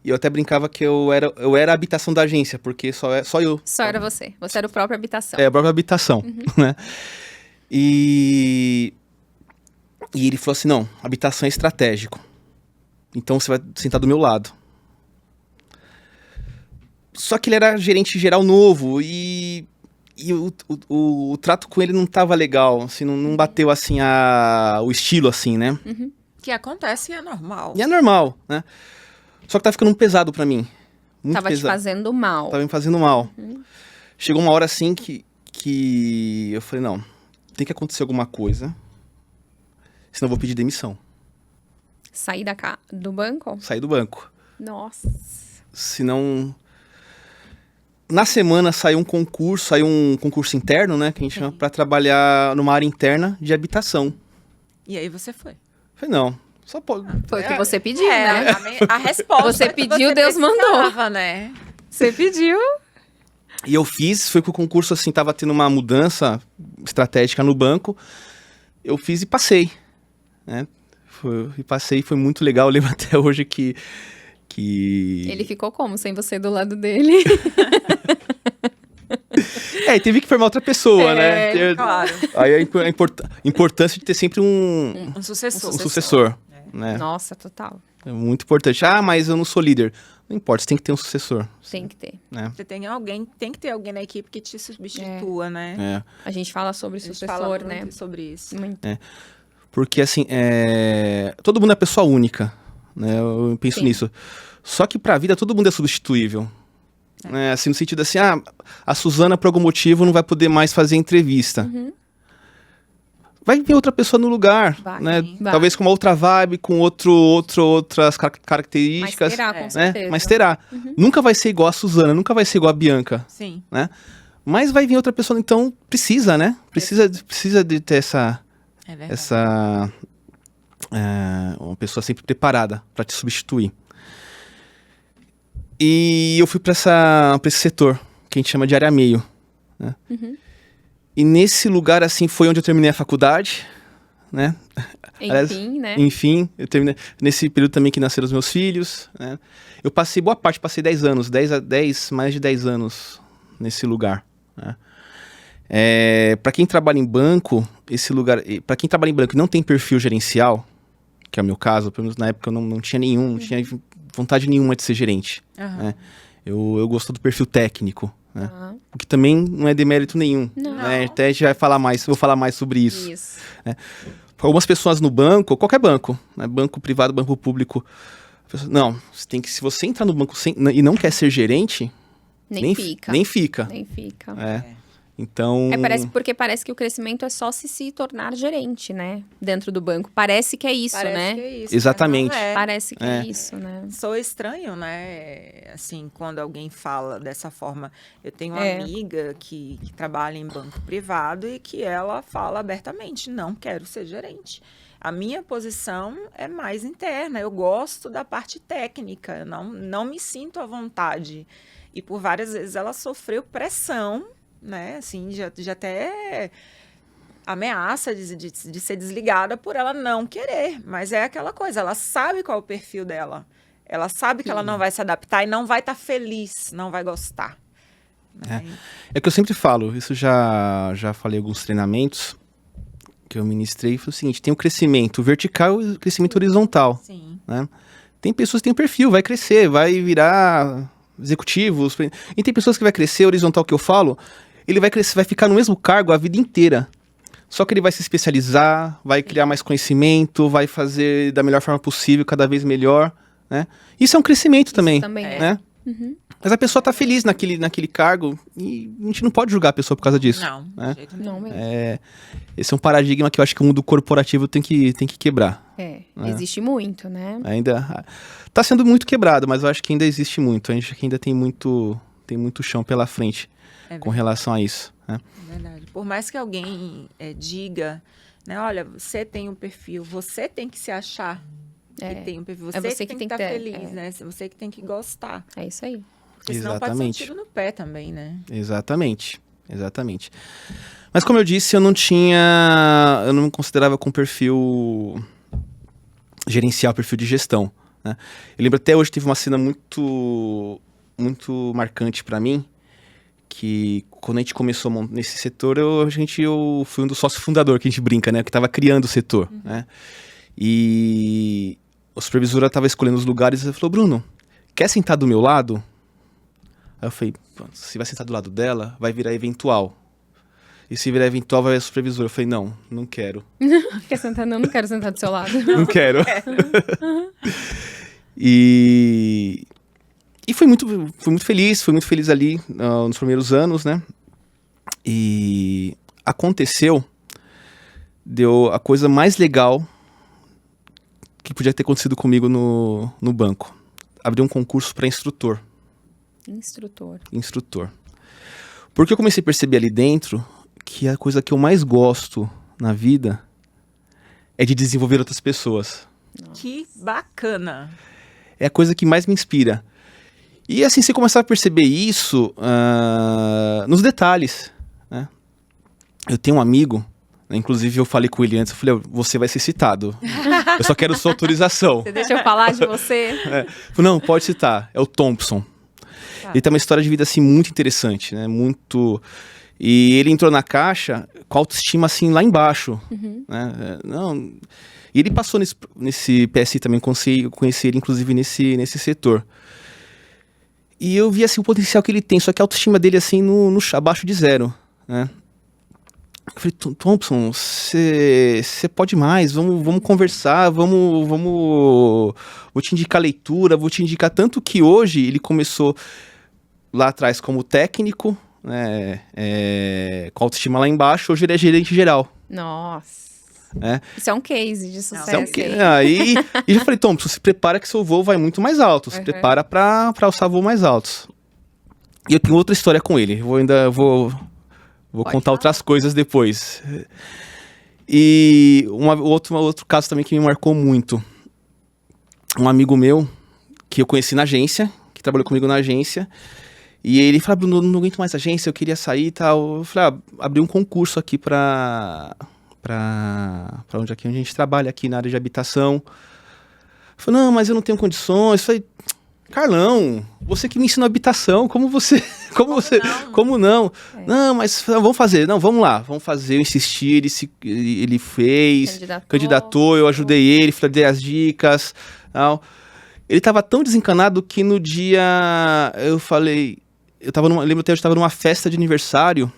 E eu até brincava que eu era a habitação da agência, porque só eu. Só era você. Você era o próprio habitação. É, a própria habitação, né? E ele falou assim, não, habitação é estratégico. Então você vai sentar do meu lado. Só que ele era gerente geral novo e o trato com ele não tava legal, assim, não bateu assim o estilo, assim, né? Que acontece e é normal. E é normal, né? Só que tava ficando pesado pra mim. Muito Tava te pesado. fazendo mal. Tava me fazendo mal. Chegou uma hora assim que eu falei, não, tem que acontecer alguma coisa, senão eu vou pedir demissão. Sair do banco? Sair do banco. Nossa. Senão... Na semana saiu um concurso interno, né, que a gente chama, pra trabalhar numa área interna de habitação. E aí você foi. Eu falei, não, só pode... Foi o que você pediu, né? A resposta Você que pediu, você Deus mandou. precisava, né? Você pediu. E eu fiz, foi pro concurso, assim, tava tendo uma mudança estratégica no banco. Eu fiz e passei, né? Foi muito legal. Eu lembro até hoje que... Ele ficou como, sem você do lado dele? E teve que formar outra pessoa, né? Claro. Aí a importância de ter sempre um sucessor. Né? Nossa, total. É muito importante. Ah, mas eu não sou líder. Não importa, você tem que ter um sucessor. Tem que ter. Né? Você tem que ter alguém na equipe que te substitua, né? É. A gente fala sobre A gente sucessor, fala né? muito sobre isso. Muito. Porque, assim, todo mundo é pessoa única, né? Eu penso Sim. nisso. Só que pra vida todo mundo é substituível. Né? Assim, no sentido assim, a Suzana, por algum motivo, não vai poder mais fazer entrevista. Vai vir outra pessoa no lugar, Vai, né? vai. Talvez com uma outra vibe, com outras Mas características. terá, com né? certeza. Mas terá. Nunca vai ser igual a Suzana, nunca vai ser igual a Bianca, Sim. né? Mas vai vir outra pessoa, então precisa, né? Precisa de ter É verdade. uma pessoa sempre preparada para te substituir. E eu fui para esse setor, que a gente chama de área meio, né? E nesse lugar, assim, foi onde eu terminei a faculdade, né? Aliás, Enfim, né? Enfim, eu terminei nesse período também que nasceram os meus filhos, né? Eu passei boa parte, passei 10 anos, mais de 10 anos nesse lugar, né? Para quem trabalha em banco, esse lugar, para quem trabalha em banco e não tem perfil gerencial, que é o meu caso, pelo menos na época eu não tinha nenhum, não tinha vontade nenhuma de ser gerente, né? Eu gosto do perfil técnico, né? O que também não é demérito nenhum, Não. né? Até a gente vai falar mais, vou falar mais sobre isso. Isso. Algumas pessoas no banco, qualquer banco, né? Banco privado, banco público, não, se você entrar no banco e não quer ser gerente, Nem fica. Nem fica. Nem fica. Então... Porque parece que o crescimento é só se tornar gerente, né? Dentro do banco. Parece que é isso, Parece né? que é isso, Exatamente. mas não é. Parece que é isso, né? Sou estranho, né? Assim, quando alguém fala dessa forma. Eu tenho uma É. amiga que trabalha em banco privado e que ela fala abertamente, não quero ser gerente. A minha posição é mais interna, eu gosto da parte técnica, eu não me sinto à vontade. E por várias vezes ela sofreu pressão, né? Assim, já até ameaça de ser desligada por ela não querer. Mas é aquela coisa, ela sabe qual é o perfil dela. Ela sabe que ela não vai se adaptar e não vai estar feliz, não vai gostar. Né? É que eu sempre falo, isso já falei em alguns treinamentos que eu ministrei, foi o seguinte, tem o crescimento vertical e o crescimento horizontal, Sim. né? Tem pessoas que têm um perfil, vai crescer, vai virar executivos, e tem pessoas que vai crescer, horizontal que eu falo, ele vai crescer, vai ficar no mesmo cargo a vida inteira. Só que ele vai se especializar, vai criar mais conhecimento, vai fazer da melhor forma possível, cada vez melhor, né? Isso é um crescimento também, também é. né? Mas a pessoa tá feliz naquele cargo e a gente não pode julgar a pessoa por causa disso. Não, né? de jeito nenhum. Não mesmo. Esse é um paradigma que eu acho que o mundo corporativo tem que quebrar. Existe muito, né? Ainda tá sendo muito quebrado, mas eu acho que ainda existe muito. A gente ainda tem muito chão pela frente com relação a isso, né? É verdade. Por mais que alguém diga, né, olha, você tem um perfil, você tem que se achar que tem um perfil, você que tem que estar feliz, né? Você que tem que gostar. É isso aí. Porque senão pode ser um tiro no pé também, né? Exatamente. Mas como eu disse, eu não me considerava com perfil gerencial, perfil de gestão, né? Eu lembro até hoje, teve uma cena muito, muito marcante para mim, que quando a gente começou nesse setor, eu fui um dos sócios fundadores, que a gente brinca, né? Que estava criando o setor, né? E a supervisora estava escolhendo os lugares e falou, Bruno, quer sentar do meu lado? Aí eu falei, se vai sentar do lado dela, vai virar eventual. E se virar eventual, vai ver a supervisora. Eu falei, não quero. Quer sentar? Não quero sentar do seu lado. Não quero. E fui muito feliz ali nos primeiros anos, né? E deu a coisa mais legal que podia ter acontecido comigo no banco. Abri um concurso para instrutor. Instrutor. Porque eu comecei a perceber ali dentro que a coisa que eu mais gosto na vida é de desenvolver outras pessoas. Que bacana! É a coisa que mais me inspira. E assim, você começar a perceber isso nos detalhes, né? Eu tenho um amigo, né, inclusive eu falei com ele antes, eu falei, você vai ser citado. Eu só quero sua autorização. Você deixa eu falar de você? Não, pode citar. É o Thompson. Ele tem uma história de vida assim muito interessante, né? Muito... E ele entrou na Caixa com a autoestima assim lá embaixo, né? E ele passou nesse PSI também, conheci ele inclusive nesse setor. E eu vi assim o potencial que ele tem, só que a autoestima dele assim abaixo de zero, né? Eu falei, Thompson, você pode mais, vamos conversar, vou te indicar leitura, vou te indicar, tanto que hoje ele começou lá atrás como técnico, né, com a autoestima lá embaixo, hoje ele é gerente geral. Nossa. É. Isso é um case de sucesso. Isso é um case. E eu falei, Thompson, se prepara que seu voo vai muito mais alto, se prepara para alçar voos mais altos. E eu tenho outra história com ele, vou contar outras coisas depois. E outro caso também que me marcou muito. Um amigo meu, que eu conheci na agência, que trabalhou comigo na agência, e ele falou, Bruno, não aguento mais agência, eu queria sair e tal. Eu falei, abri um concurso aqui para onde a gente trabalha, aqui na área de habitação. Eu falei, não, mas eu não tenho condições. Eu falei, Carlão, você que me ensinou habitação, como não? Não, mas vamos fazer, vamos lá, vamos fazer, eu insisti, ele fez, candidatou, eu ajudei ele, dei as dicas, tal. Ele estava tão desencanado que no dia, eu falei, lembro até, eu estava numa festa de aniversário,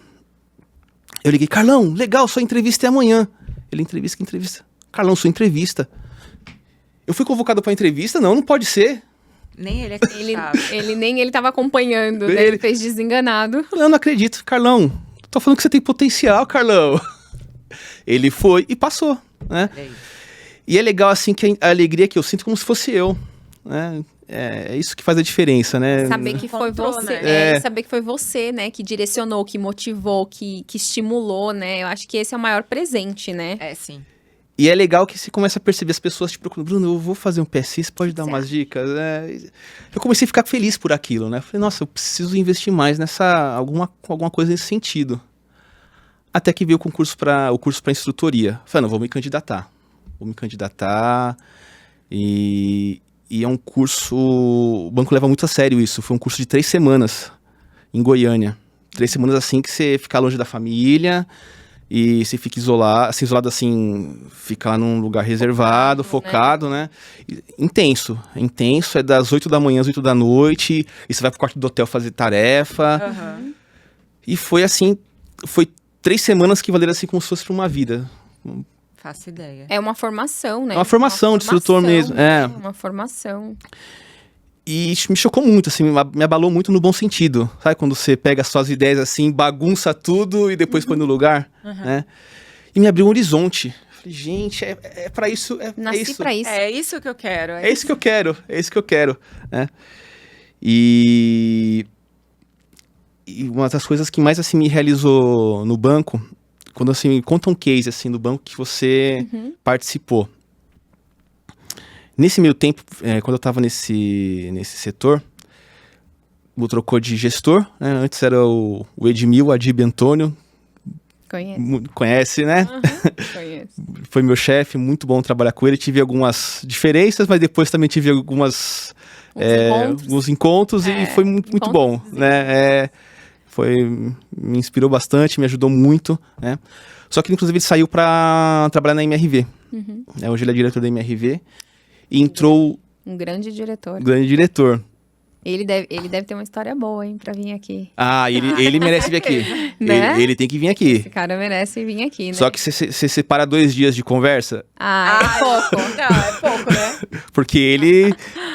eu liguei, Carlão, legal, sua entrevista é amanhã. Ele, entrevista. Carlão, sua entrevista. Eu fui convocado para entrevista? Não pode ser. Nem ele acreditava. Nem ele estava acompanhando, né? Ele fez desenganado. Eu não acredito. Carlão, tô falando que você tem potencial, Carlão. Ele foi e passou, né? E é legal, assim, que a alegria que eu sinto como se fosse eu, né? É isso que faz a diferença, né? Saber que foi você, né? Saber que foi você, né? Que direcionou, que motivou, que estimulou, né? Eu acho que esse é o maior presente, né? É, sim. E é legal que você começa a perceber as pessoas te procurando. Bruno, eu vou fazer um PSI, você pode dar umas dicas? Eu comecei a ficar feliz por aquilo, né? Eu falei, nossa, eu preciso investir mais alguma coisa nesse sentido. Até que veio o curso para instrutoria. Eu falei, não, vou me candidatar. E é um curso... O banco leva muito a sério isso. Foi um curso de 3 semanas em Goiânia. 3 semanas assim que você fica longe da família... E você fica isolado assim, fica lá num lugar reservado, focado, né? Intenso, é das 8 da manhã às 8 da noite, e você vai pro quarto do hotel fazer tarefa. E foi assim, foi 3 semanas que valeram assim como se fosse pra uma vida. Faço ideia. É uma formação, né? É uma formação de instrutor mesmo. É uma formação. E isso me chocou muito, assim, me abalou muito no bom sentido. Sabe quando você pega as suas ideias assim, bagunça tudo e depois põe no lugar, né? E me abriu um horizonte. Falei, gente, é pra isso. Nasci pra isso. É isso que eu quero. É isso que eu quero, né? E uma das coisas que mais assim me realizou no banco, quando assim me conta um case assim do banco que você participou. Nesse meio tempo, quando eu estava nesse setor, trocou de gestor, né? Antes era o Edmil, Adib Antônio. Conheço. Conhece, né? Conheço. Foi meu chefe, muito bom trabalhar com ele. Tive algumas diferenças, mas depois também tive alguns encontros e foi muito bom, né? Me inspirou bastante, me ajudou muito, né? Só que, inclusive, ele saiu para trabalhar na MRV. Hoje ele é diretor da MRV. E entrou... Um grande diretor. Grande diretor. Ele deve ter uma história boa, hein, pra vir aqui. Ele merece vir aqui. Né? Ele tem que vir aqui. Esse cara merece vir aqui, né? Só que você separa 2 dias de conversa. É pouco. Não, é pouco, né? Porque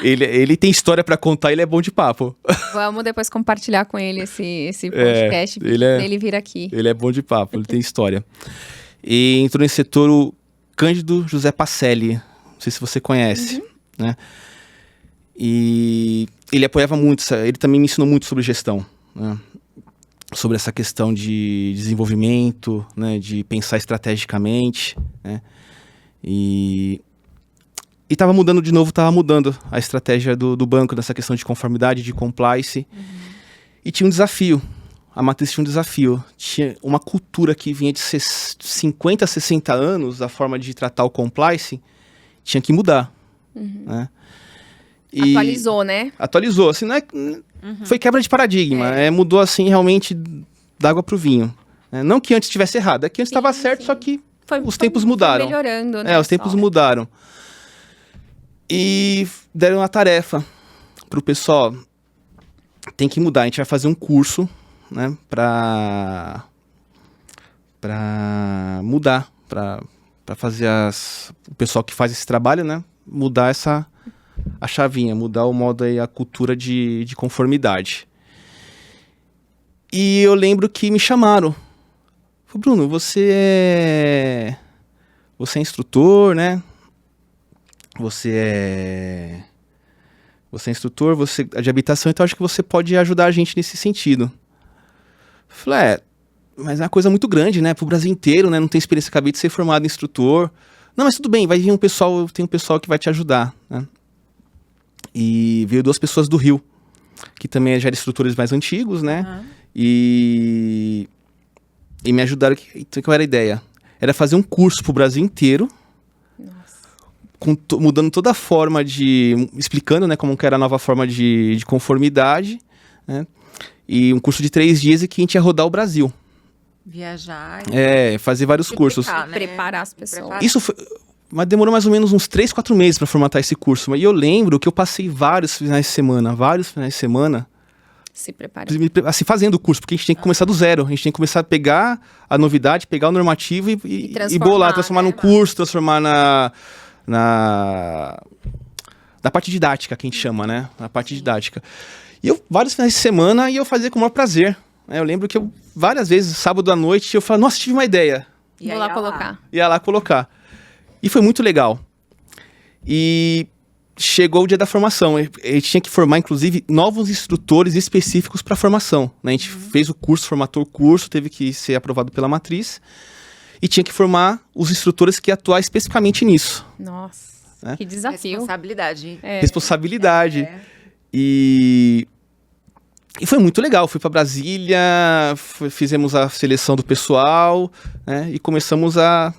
ele tem história pra contar, ele é bom de papo. Vamos depois compartilhar com ele esse podcast, ele vir aqui. Ele é bom de papo, ele tem história. E entrou nesse setor o Cândido José Pacelli. Não sei se você conhece, né? E ele apoiava muito, ele também me ensinou muito sobre gestão, né? Sobre essa questão de desenvolvimento, né? De pensar estrategicamente, né? E estava mudando de novo, estava mudando a estratégia do banco nessa questão de conformidade, de compliance. E tinha um desafio, a matriz tinha um desafio. Tinha uma cultura que vinha de 50, 60 anos, a forma de tratar o compliance, tinha que mudar, né? E atualizou, né? Atualizou, assim, não é, foi quebra de paradigma, mudou assim realmente da água pro vinho. Né? Não que antes estivesse errado, é que antes estava certo, só que os tempos mudaram. Foi melhorando, né? Os tempos mudaram. E deram uma tarefa pro pessoal, tem que mudar, a gente vai fazer um curso, né, pra mudar, pra fazer o pessoal que faz esse trabalho, né, mudar a chavinha, mudar o modo aí, a cultura de conformidade. E eu lembro que me chamaram. Falei, Bruno, você é instrutor, né? Você é instrutor, você é de habitação, então acho que você pode ajudar a gente nesse sentido. Falei, mas é uma coisa muito grande, né? Pro Brasil inteiro, né? Não tem experiência, acabei de ser formado em instrutor. Não, mas tudo bem, vai vir tem um pessoal que vai te ajudar, né? E veio 2 pessoas do Rio, que também já eram instrutores mais antigos, né? E me ajudaram. Então, qual era a ideia? Era fazer um curso pro Brasil inteiro, mudando toda a forma explicando, né, como que era a nova forma de conformidade, né? E um curso de 3 dias e que a gente ia rodar o Brasil. Viajar. Fazer vários cursos. Né? Preparar as pessoas. Isso foi... Mas demorou mais ou menos uns 3, 4 meses para formatar esse curso. E eu lembro que eu passei vários finais de semana se preparando. Assim, fazendo o curso, porque a gente tem que começar do zero. A gente tem que começar a pegar a novidade, pegar o normativo e bolar, transformar num curso, transformar na parte didática, que a gente chama, né? Na parte didática. E vários finais de semana, e eu fazia com o maior prazer. Eu lembro que várias vezes, sábado à noite, eu falava, nossa, tive uma ideia. Vou lá colocar. Ia lá colocar. E foi muito legal. E chegou o dia da formação. A gente tinha que formar, inclusive, novos instrutores específicos para a formação. Né? A gente fez o curso, formatou o curso, teve que ser aprovado pela matriz. E tinha que formar os instrutores que iam atuar especificamente nisso. Nossa, que desafio. Responsabilidade. Responsabilidade. E foi muito legal. Fui para Brasília, fizemos a seleção do pessoal, né? E começamos a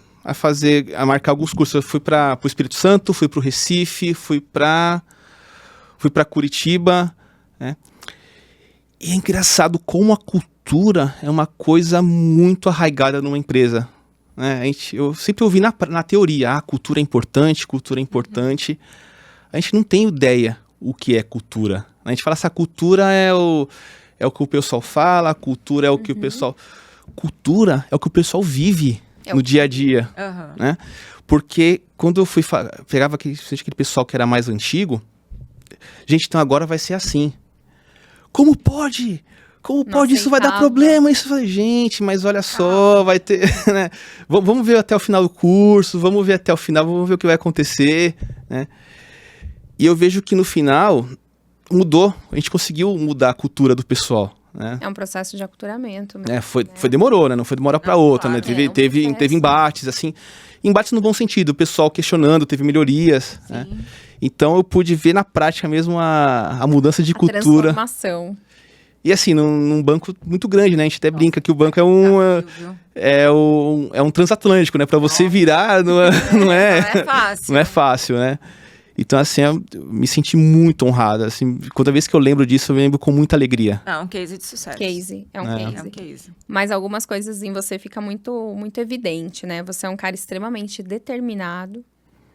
marcar alguns cursos. Eu fui para o Espírito Santo, fui para o Recife, fui para Curitiba, né? E é engraçado como a cultura é uma coisa muito arraigada numa empresa, né? Eu sempre ouvi na teoria, cultura é importante, A gente não tem ideia o que é cultura. A gente fala, essa cultura é o que o pessoal fala, a cultura é o que o pessoal... Cultura é o que o pessoal vive no dia a dia, né? Porque quando eu pegava aquele pessoal que era mais antigo, gente, então agora vai ser assim. Como pode? Como pode? Isso vai dar problema. Gente, mas olha só, vai ter... Né? Vamos ver até o final do curso, vamos ver o que vai acontecer, né? E eu vejo que no final mudou, a gente conseguiu mudar a cultura do pessoal. Né? É um processo de aculturamento. Demorou, né? Não foi de uma hora para outra, né? Teve embates, assim. Embates no bom sentido, o pessoal questionando, teve melhorias. Né? Então eu pude ver na prática mesmo a mudança de cultura. Transformação. E assim, num banco muito grande, né? A gente até brinca que o banco é Desafio, viu? é um transatlântico, né? Pra você virar, não Não é fácil. não é fácil, né? Então, assim, eu me senti muito honrado. Assim, toda vez que eu lembro disso, eu lembro com muita alegria. É um case de sucesso. Case, é um case. É um case. Mas algumas coisas em você fica muito, muito evidente, né? Você é um cara extremamente determinado,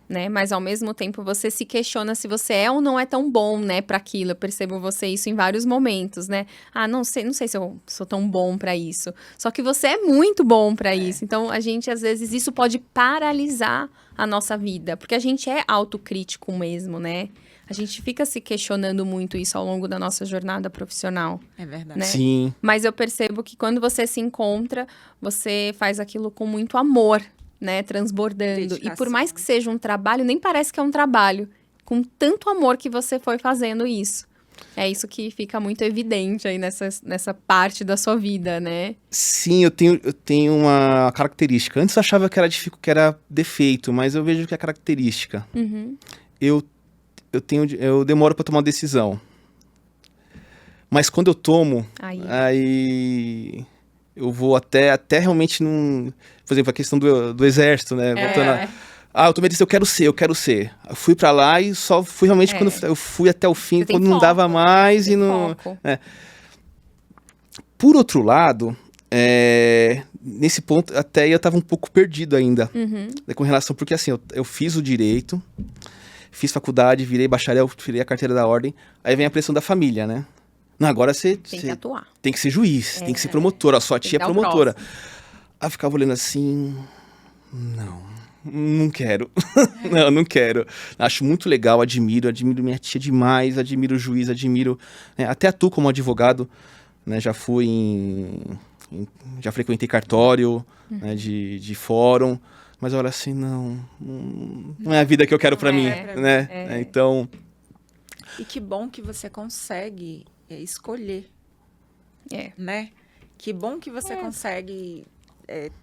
né? Mas ao mesmo tempo você se questiona se você é ou não é tão bom, né, para aquilo. Eu percebo você isso em vários momentos, né? Ah, não sei se eu sou tão bom para isso. Só que você é muito bom para isso. Então a gente às vezes isso pode paralisar a nossa vida, porque a gente é autocrítico mesmo, né? A gente fica se questionando muito isso ao longo da nossa jornada profissional. É verdade. Né? Sim. Mas eu percebo que quando você se encontra, você faz aquilo com muito amor, né? Transbordando. E Dedicação. por mais que seja um trabalho, nem parece que é um trabalho. Com tanto amor que você foi fazendo isso. É isso que fica muito evidente aí nessa parte da sua vida, né? Sim, eu tenho uma característica. Antes eu achava que era defeito, mas eu vejo que é característica. Uhum. Eu demoro para tomar uma decisão. Mas quando eu tomo, aí eu vou até realmente num... Por exemplo, a questão do exército, né? Eu tomei decisão, eu quero ser. Eu fui pra lá e só fui realmente quando eu fui até o fim, Você quando tem não foco, dava mais tem e não... foco. Por outro lado, nesse ponto até eu tava um pouco perdido ainda. Uhum. Com relação, porque assim, eu fiz o direito, fiz faculdade, virei bacharel, tirei a carteira da ordem, aí vem a pressão da família, né? Não, agora Tem que atuar. tem que ser juiz, tem que ser promotor, a sua tia é dar o promotora. próximo. Aí eu ficava olhando assim, não quero, não quero. Acho muito legal, admiro minha tia demais, admiro o juiz, né, até atuo como advogado, né, já frequentei cartório, né, de fórum, mas olha assim, não é a vida que eu quero pra mim, né? Então... E que bom que você consegue escolher, né? Que bom que você consegue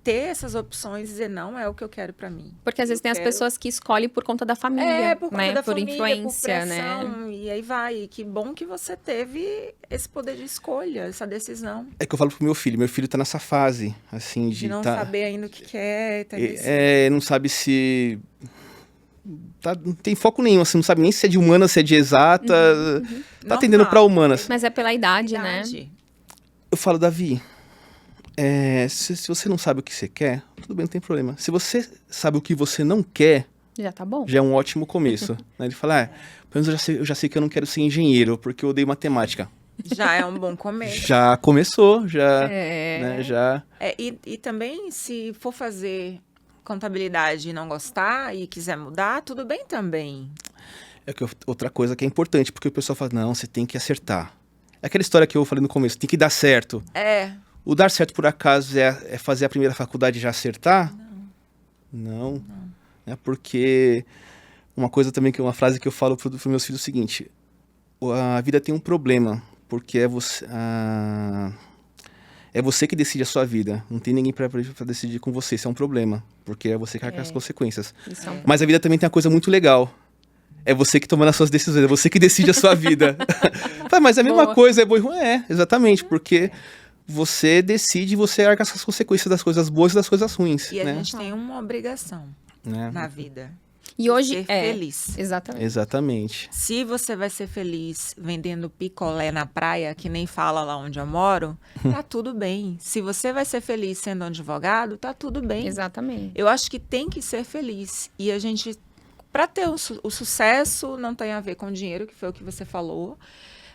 ter essas opções e dizer, não é o que eu quero pra mim. Porque às vezes tem as pessoas que escolhem por conta da família, por conta né? da Por família, influência, por pressão, né? e aí vai. E que bom que você teve esse poder de escolha, essa decisão. É que eu falo pro meu filho tá nessa fase, assim, De não saber ainda o que quer. Não sabe se... não tem foco nenhum, assim, não sabe nem se é de humanas, se é de exata. Tá atendendo pra humanas. Mas é pela idade, né? Eu falo, Davi, se você não sabe o que você quer, tudo bem, não tem problema. Se você sabe o que você não quer, Já tá bom. já é um ótimo começo. Né? Ele fala, pelo menos eu já sei que eu não quero ser engenheiro, porque eu odeio matemática. Já é um bom começo. Já começou, já. Né, já. E também, se for fazer contabilidade e não gostar e quiser mudar, tudo bem também. Outra coisa que é importante, porque o pessoal fala, não, você tem que acertar. É aquela história que eu falei no começo, tem que dar certo. O dar certo, por acaso, é fazer a primeira faculdade e já acertar? Não. É porque uma frase que eu falo para os meus filhos é o seguinte, a vida tem um problema, porque é você que decide a sua vida. Não tem ninguém para decidir com você, isso é um problema, porque é você que arca as consequências. Mas a vida também tem uma coisa muito legal. É você que toma as suas decisões, é você que decide a sua vida. Mas é a mesma coisa, é bom e ruim. Exatamente, porque você decide, você arca as consequências das coisas boas e das coisas ruins. E a gente tem uma obrigação na vida. E hoje ser feliz. Exatamente. Se você vai ser feliz vendendo picolé na praia, que nem fala lá onde eu moro, tá tudo bem. Se você vai ser feliz sendo um advogado, tá tudo bem. Exatamente. Eu acho que tem que ser feliz. E a gente, para ter o sucesso, não tem a ver com dinheiro, que foi o que você falou,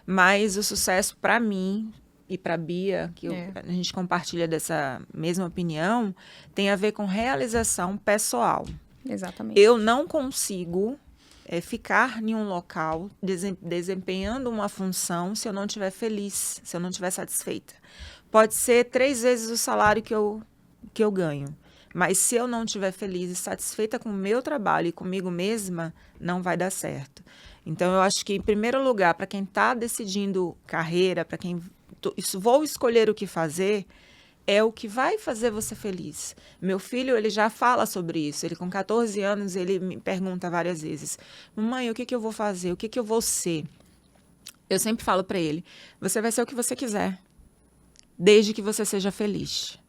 mas o sucesso para mim e para Bia, que a gente compartilha dessa mesma opinião, tem a ver com realização pessoal. Exatamente. Eu não consigo ficar em um local desempenhando uma função se eu não estiver feliz, se eu não estiver satisfeita. Pode ser 3 vezes o salário que eu ganho, mas se eu não estiver feliz e satisfeita com o meu trabalho e comigo mesma, não vai dar certo. Então, eu acho que, em primeiro lugar, para quem está decidindo carreira, para quem vou escolher o que fazer, é o que vai fazer você feliz. Meu filho, ele já fala sobre isso. Ele, com 14 anos, ele me pergunta várias vezes, mamãe, o que eu vou fazer? O que eu vou ser? Eu sempre falo para ele, você vai ser o que você quiser, desde que você seja feliz.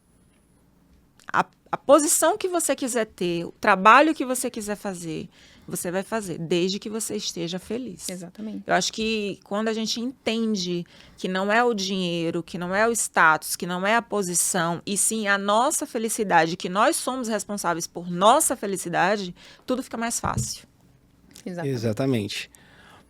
A posição que você quiser ter, o trabalho que você quiser fazer, você vai fazer, desde que você esteja feliz. Exatamente. Eu acho que quando a gente entende que não é o dinheiro, que não é o status, que não é a posição, e sim a nossa felicidade, que nós somos responsáveis por nossa felicidade, tudo fica mais fácil. Exatamente.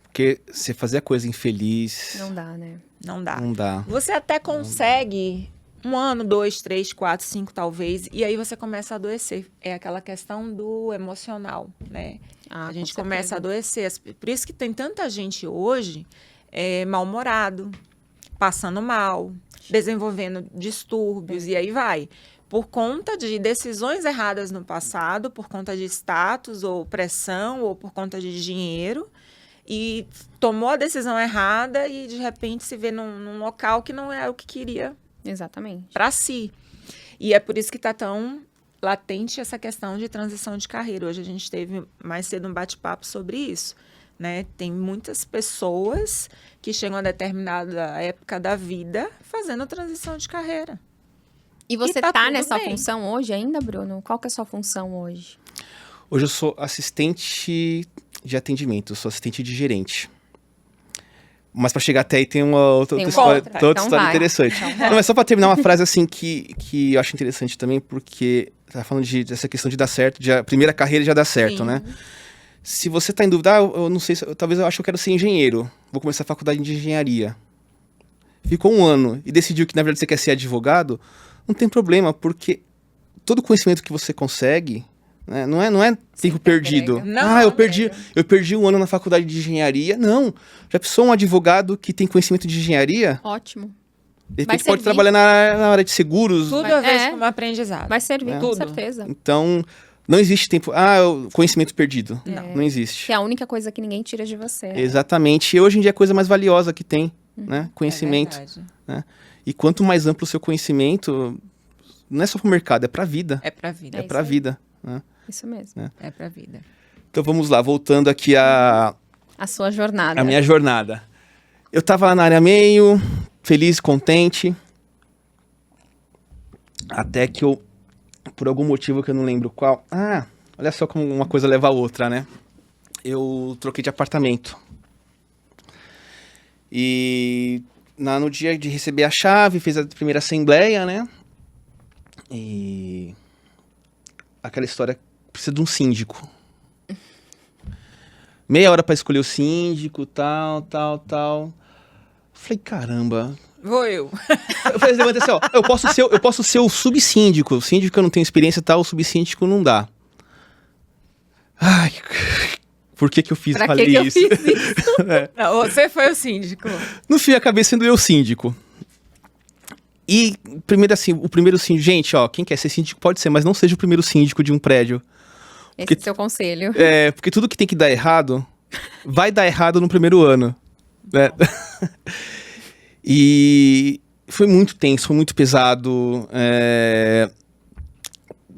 Porque você fazer a coisa infeliz... Não dá, né? Não dá. Não dá. Você até consegue 1 ano, 2, 3, 4, 5 talvez, e aí você começa a adoecer. É aquela questão do emocional, né? A gente começa a adoecer. Por isso que tem tanta gente hoje mal-humorado, passando mal, desenvolvendo distúrbios, e aí vai. Por conta de decisões erradas no passado, por conta de status ou pressão, ou por conta de dinheiro, e tomou a decisão errada e, de repente, se vê num local que não é o que queria. Exatamente. Para si. E é por isso que está tão latente essa questão de transição de carreira. Hoje a gente teve mais cedo um bate-papo sobre isso, né? Tem muitas pessoas que chegam a determinada época da vida fazendo transição de carreira. E você E tá tá tudo nessa bem. função hoje ainda, Bruno? Qual que é a sua função hoje? Hoje eu sou assistente de atendimento, eu sou assistente de gerente. Mas para chegar até aí tem uma outra história, Então vai. interessante. Então vai. Não, é só para terminar uma frase assim que eu acho interessante também, porque tá falando dessa questão de dar certo, de a primeira carreira já dá certo, Sim. né? Se você tá em dúvida, eu não sei, talvez eu acho que eu quero ser engenheiro, vou começar a faculdade de engenharia. Ficou 1 ano e decidiu que na verdade você quer ser advogado, não tem problema, porque todo conhecimento que você consegue, né, não é tempo perdido. agrega. Não, eu agrega. perdi 1 ano na faculdade de engenharia. Não, já pensou um advogado que tem conhecimento de engenharia? Ótimo. De Vai repente pode servir. trabalhar na área de seguros. Tudo Vai- eu vejo é. como aprendizado. Vai servir, com Tudo. certeza. Então, não existe tempo. Conhecimento perdido. Não existe. Que é a única coisa que ninguém tira de você. Exatamente. E hoje em dia é a coisa mais valiosa que tem, né? Conhecimento. É verdade. Né? E quanto mais amplo o seu conhecimento, não é só pro mercado, é pra vida. É pra vida. É isso pra aí. vida. Né? Isso mesmo. É pra vida. Então vamos lá, voltando aqui a A sua jornada. minha jornada. Eu tava na área meio, feliz, contente. Até que eu, por algum motivo que eu não lembro qual. Olha só como uma coisa leva a outra, né? Eu troquei de apartamento. E no dia de receber a chave, fez a primeira assembleia, né? E aquela história, precisa de um síndico. Meia hora pra escolher o síndico, tal. Falei, caramba. Vou eu. Eu falei, levanta assim, ó, eu posso ser o subsíndico. O síndico eu não tenho experiência e tal, o subsíndico não dá. Ai, por que eu Pra falei que eu isso? fiz isso? Não, você foi o síndico. No fim, acabei sendo eu síndico. E, primeiro assim, o primeiro síndico... Gente, ó, quem quer ser síndico pode ser, mas não seja o primeiro síndico de um prédio. Esse é o seu conselho. Porque tudo que tem que dar errado, vai dar errado no primeiro ano. Né? E foi muito tenso, foi muito pesado.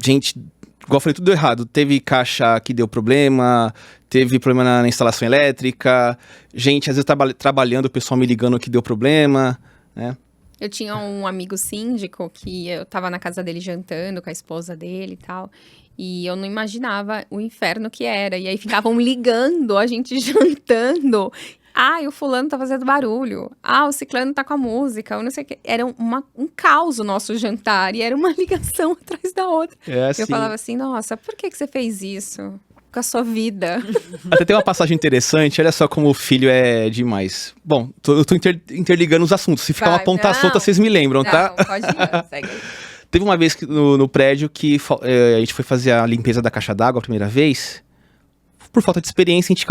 Gente, igual eu falei, tudo deu errado. Teve caixa que deu problema, teve problema na instalação elétrica. Gente, às vezes trabalhando, o pessoal me ligando que deu problema, né? Eu tinha um amigo síndico que eu tava na casa dele jantando com a esposa dele e tal. E eu não imaginava o inferno que era. E aí ficavam ligando, a gente jantando. E o fulano tá fazendo barulho. O ciclano tá com a música. Eu não sei o que. Era um caos o nosso jantar. E era uma ligação atrás da outra. Assim, Eu falava assim, nossa, por que você fez isso com a sua vida? Até tem uma passagem interessante, olha só como o filho é demais. Bom, eu tô interligando os assuntos. Se ficar uma ponta solta, vocês me lembram, tá? Não, pode ir, segue aí. Teve uma vez no prédio que a gente foi fazer a limpeza da caixa d'água a primeira vez. Por falta de experiência, a gente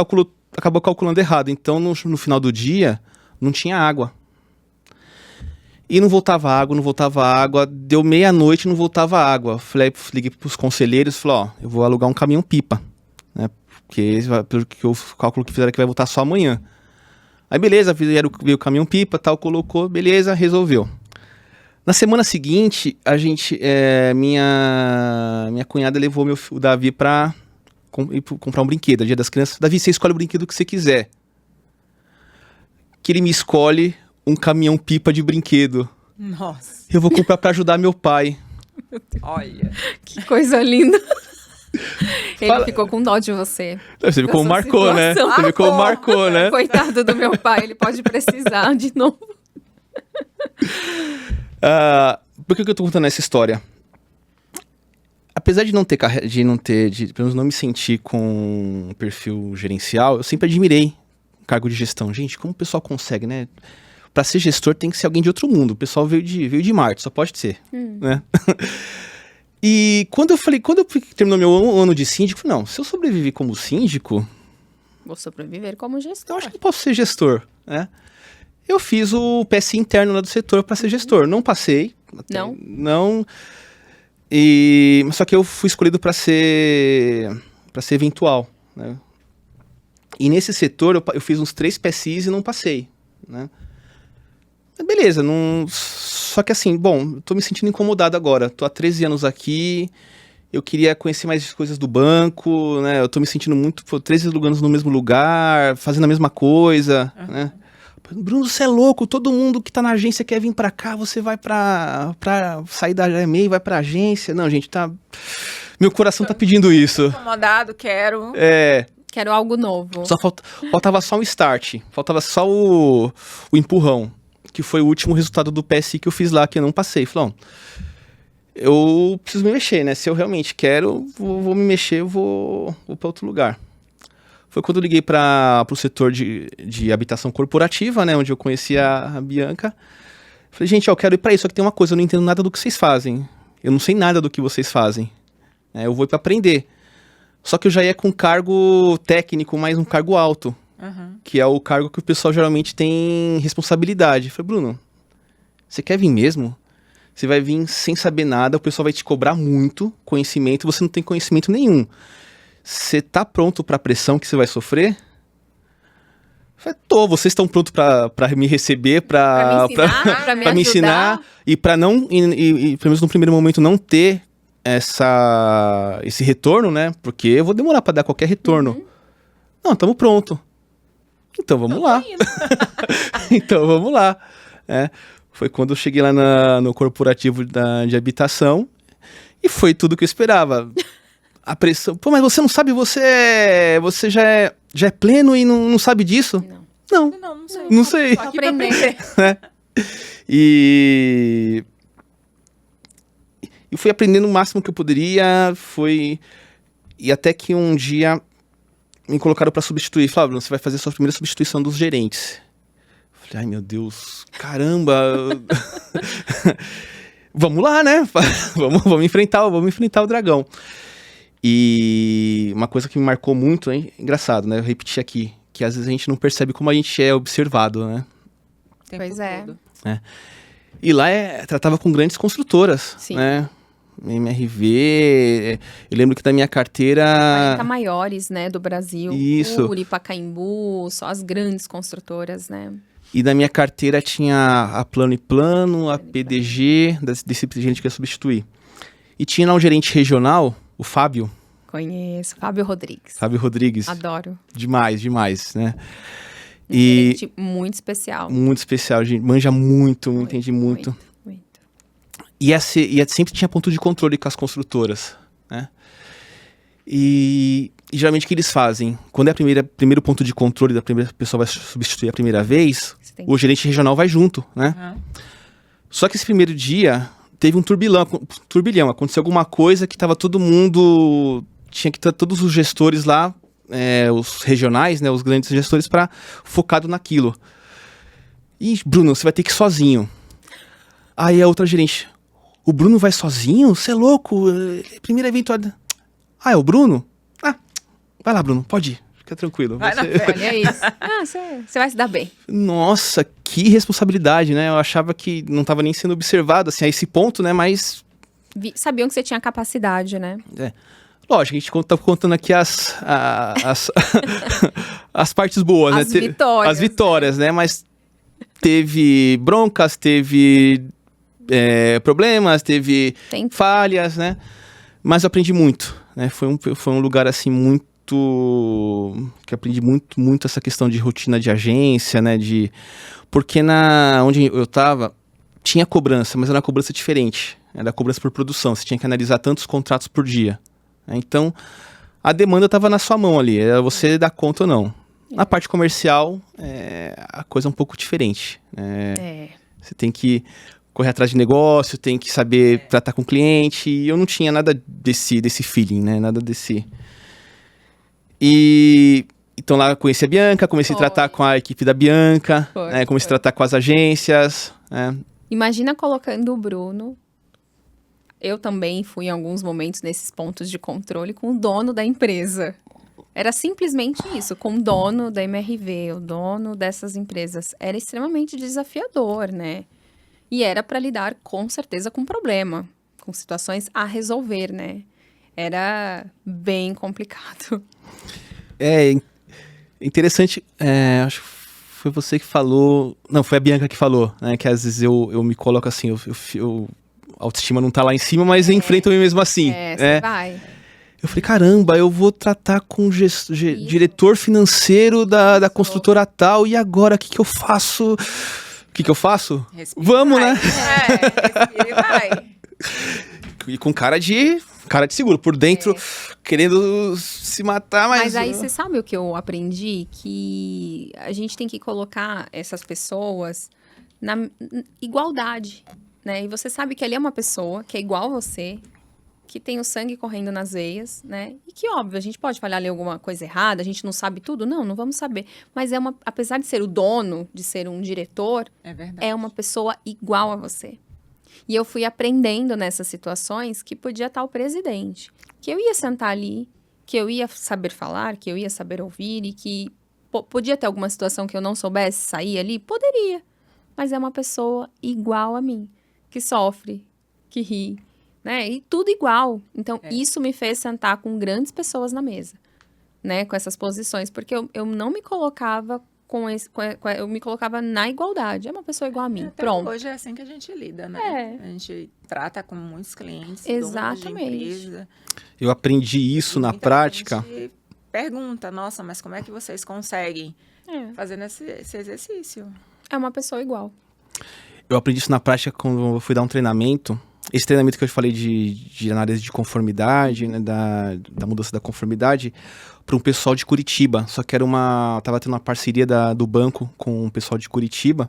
acabou calculando errado. Então, no final do dia, não tinha água. E não voltava água. Deu meia-noite e não voltava água. Liguei pros conselheiros e falei, eu vou alugar um caminhão-pipa. Né? Porque, pelo que o cálculo que fizeram é que vai voltar só amanhã. Aí, beleza, veio o caminhão-pipa, tal, colocou, beleza, resolveu. Na semana seguinte, minha cunhada levou o Davi pra ir comprar um brinquedo, Dia das Crianças. Davi, você escolhe o brinquedo que você quiser. que ele me escolhe um caminhão-pipa de brinquedo. Nossa, Eu vou comprar pra ajudar meu pai. olha. Que coisa linda. Ele Fala- ficou com dó de você. Você viu como Dessa marcou, né? situação. Você viu como marcou, né? Coitado do meu pai, ele pode precisar de novo. Por que eu tô contando essa história? Apesar de não ter, pelo menos não me sentir com um perfil gerencial, eu sempre admirei o cargo de gestão. Gente, como o pessoal consegue, né? Pra ser gestor tem que ser alguém de outro mundo. O pessoal veio de Marte, só pode ser, né? E quando eu terminou meu ano de síndico, eu falei, não, se eu sobreviver como síndico, Vou sobreviver como eu gestor. acho que eu posso ser gestor, né? Eu fiz o PSI interno lá do setor para ser gestor. Não passei. Não? Não. Só que eu fui escolhido para ser eventual, né? E nesse setor eu fiz uns 3 PSIs e não passei, né? Beleza, não... Só que assim, bom, eu tô me sentindo incomodado agora. Tô há 13 anos aqui, eu queria conhecer mais coisas do banco, né? Eu tô me sentindo muito, 13 anos no mesmo lugar, fazendo a mesma coisa, né? Bruno, você é louco, todo mundo que tá na agência quer vir pra cá, você vai pra sair da e-mail, vai pra agência. Não, gente, tá... Meu coração tá pedindo isso. Incomodado, quero. Quero algo novo. Faltava só um start, faltava só o empurrão, que foi o último resultado do PSI que eu fiz lá, que eu não passei. Falei, ó, eu preciso me mexer, né? Se eu realmente quero, vou me mexer, eu vou pra outro lugar. Foi quando eu liguei para o setor de habitação corporativa, né? Onde eu conheci a Bianca. Falei, gente, eu quero ir para isso, só que tem uma coisa, eu não entendo nada do que vocês fazem. Eu não sei nada do que vocês fazem. Eu vou para aprender. Só que eu já ia com cargo técnico, mais um cargo alto. Que é o cargo que o pessoal geralmente tem responsabilidade. Falei, Bruno, você quer vir mesmo? Você vai vir sem saber nada, o pessoal vai te cobrar muito conhecimento, você não tem conhecimento nenhum. Você tá pronto pra pressão que você vai sofrer? Eu falei, vocês estão prontos pra me receber, pra me ensinar e pra não, e pelo menos no primeiro momento não ter esse retorno, né? Porque eu vou demorar pra dar qualquer retorno. Não, tamo pronto. Então vamos lá. Então vamos lá. Foi quando eu cheguei lá no corporativo de habitação e foi tudo que eu esperava. A pressão... Pô, mas você não sabe, você já é pleno e não sabe disso? Não sei. Não sei. Tô aqui pra aprender. E fui aprendendo o máximo que eu poderia, e até que um dia me colocaram para substituir. Falaram, você vai fazer a sua primeira substituição dos gerentes. Falei, ai meu Deus, caramba. Vamos lá, né? Vamos enfrentar o dragão. E uma coisa que me marcou muito, hein? Engraçado, né? Eu repeti aqui, que às vezes a gente não percebe como a gente é observado, né? Pois é. E lá tratava com grandes construtoras, Sim. né? MRV, eu lembro que da minha carteira... 40 maiores, né, do Brasil. Isso. Uri, Pacaembu, só as grandes construtoras, né? E da minha carteira tinha a Plano e Plano, a PDG, desse gerente que ia substituir. E tinha lá um gerente regional, o Fábio. Conheço, Fábio Rodrigues. Fábio Rodrigues. Adoro. Demais, né? Gerente muito especial. Muito especial, gente. Manja muito, entende muito. E sempre tinha ponto de controle com as construtoras, né? E geralmente o que eles fazem? Quando é primeiro ponto de controle da primeira pessoa vai substituir a primeira vez, o gerente regional vai junto, né? Só que esse primeiro dia teve um turbilhão. Aconteceu alguma coisa que tava todo mundo... Tinha que ter todos os gestores lá, os regionais, né? Os grandes gestores focado naquilo. E, Bruno, você vai ter que ir sozinho. Aí a outra gerente... O Bruno vai sozinho? Você é louco? Primeira eventualidade. Ah, é o Bruno? Ah, vai lá, Bruno, pode ir. Fica tranquilo. Olha isso. Você vai se dar bem. Nossa, que responsabilidade, né? Eu achava que não estava nem sendo observado, assim, a esse ponto, né? Mas... Sabiam que você tinha capacidade, né? Lógico, a gente tá contando aqui as partes boas, as né? Vitórias. As vitórias, né? Mas teve broncas, teve... problemas, teve falhas, né? Mas eu aprendi muito, né? Foi um lugar, assim, muito que aprendi muito essa questão de rotina de agência, né? Porque onde eu estava, tinha cobrança, mas era uma cobrança diferente. Era cobrança por produção, você tinha que analisar tantos contratos por dia. Então, a demanda estava na sua mão ali, era você dar conta ou não. Na parte comercial, a coisa é um pouco diferente. Você tem que correr atrás de negócio, tem que saber tratar com o cliente, e eu não tinha nada desse feeling, né? Nada desse... Então lá eu conheci a Bianca, comecei a tratar com a equipe da Bianca, comecei a tratar com as agências. Imagina colocando o Bruno. Eu também fui em alguns momentos nesses pontos de controle com o dono da empresa. Era simplesmente isso, com o dono da MRV, o dono dessas empresas. Era extremamente desafiador, né? E era para lidar, com certeza, com problema, com situações a resolver, né? Era bem complicado. É interessante, acho que foi você que falou... Não, foi a Bianca que falou, né? Que às vezes eu me coloco assim, a autoestima não tá lá em cima, mas eu enfrento eu mesmo assim. Você vai. Eu falei, caramba, eu vou tratar com o diretor financeiro da construtora tal, e agora o que eu faço? O que eu faço? Respira, Vamos, vai. né? Respira e vai. E com cara de seguro, por dentro, querendo se matar, Mas aí você sabe o que eu aprendi? Que a gente tem que colocar essas pessoas na igualdade, né? E você sabe que ali é uma pessoa que é igual a você, que tem o sangue correndo nas veias, né? E que, óbvio, a gente pode falhar ali alguma coisa errada, a gente não sabe tudo. Não vamos saber. Mas apesar de ser o dono, de ser um diretor, é uma pessoa igual a você. E eu fui aprendendo nessas situações que podia estar o presidente, que eu ia sentar ali, que eu ia saber falar, que eu ia saber ouvir e que podia ter alguma situação que eu não soubesse sair ali? Poderia. Mas é uma pessoa igual a mim, que sofre, que ri, né? E tudo igual. Então, isso me fez sentar com grandes pessoas na mesa, né? Com essas posições, porque eu não me colocava eu me colocava na igualdade. É uma pessoa igual a mim. Até pronto. Hoje é assim que a gente lida, né? A gente trata com muitos clientes, exatamente, donos de empresa. Eu aprendi isso na prática. Gente pergunta, nossa, mas como é que vocês conseguem fazendo esse exercício? É uma pessoa igual. Eu aprendi isso na prática quando eu fui dar um treinamento. Esse treinamento que eu falei de análise de conformidade, né, da mudança da conformidade, para um pessoal de Curitiba. Só que tava tendo uma parceria do banco com o pessoal de Curitiba.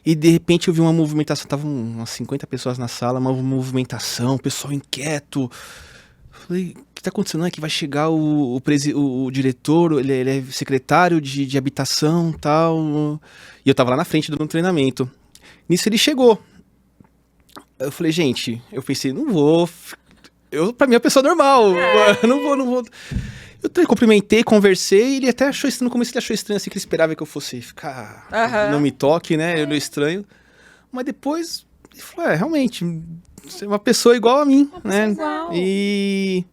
E de repente eu vi uma movimentação, tava umas 50 pessoas na sala, uma movimentação, o pessoal inquieto. Falei, o que tá acontecendo? É que vai chegar o diretor, ele é secretário de habitação e tal. E eu tava lá na frente dando um treinamento. Nisso ele chegou. Eu falei, gente, eu pensei, não vou. Pra mim é uma pessoa normal. Não vou. Eu cumprimentei, conversei, e ele até achou estranho, no começo ele achou estranho, assim, que ele esperava que eu fosse ficar, não me toque, né, eu não estranho. Mas depois, ele falou, realmente, você é uma pessoa igual a mim, né, igual. E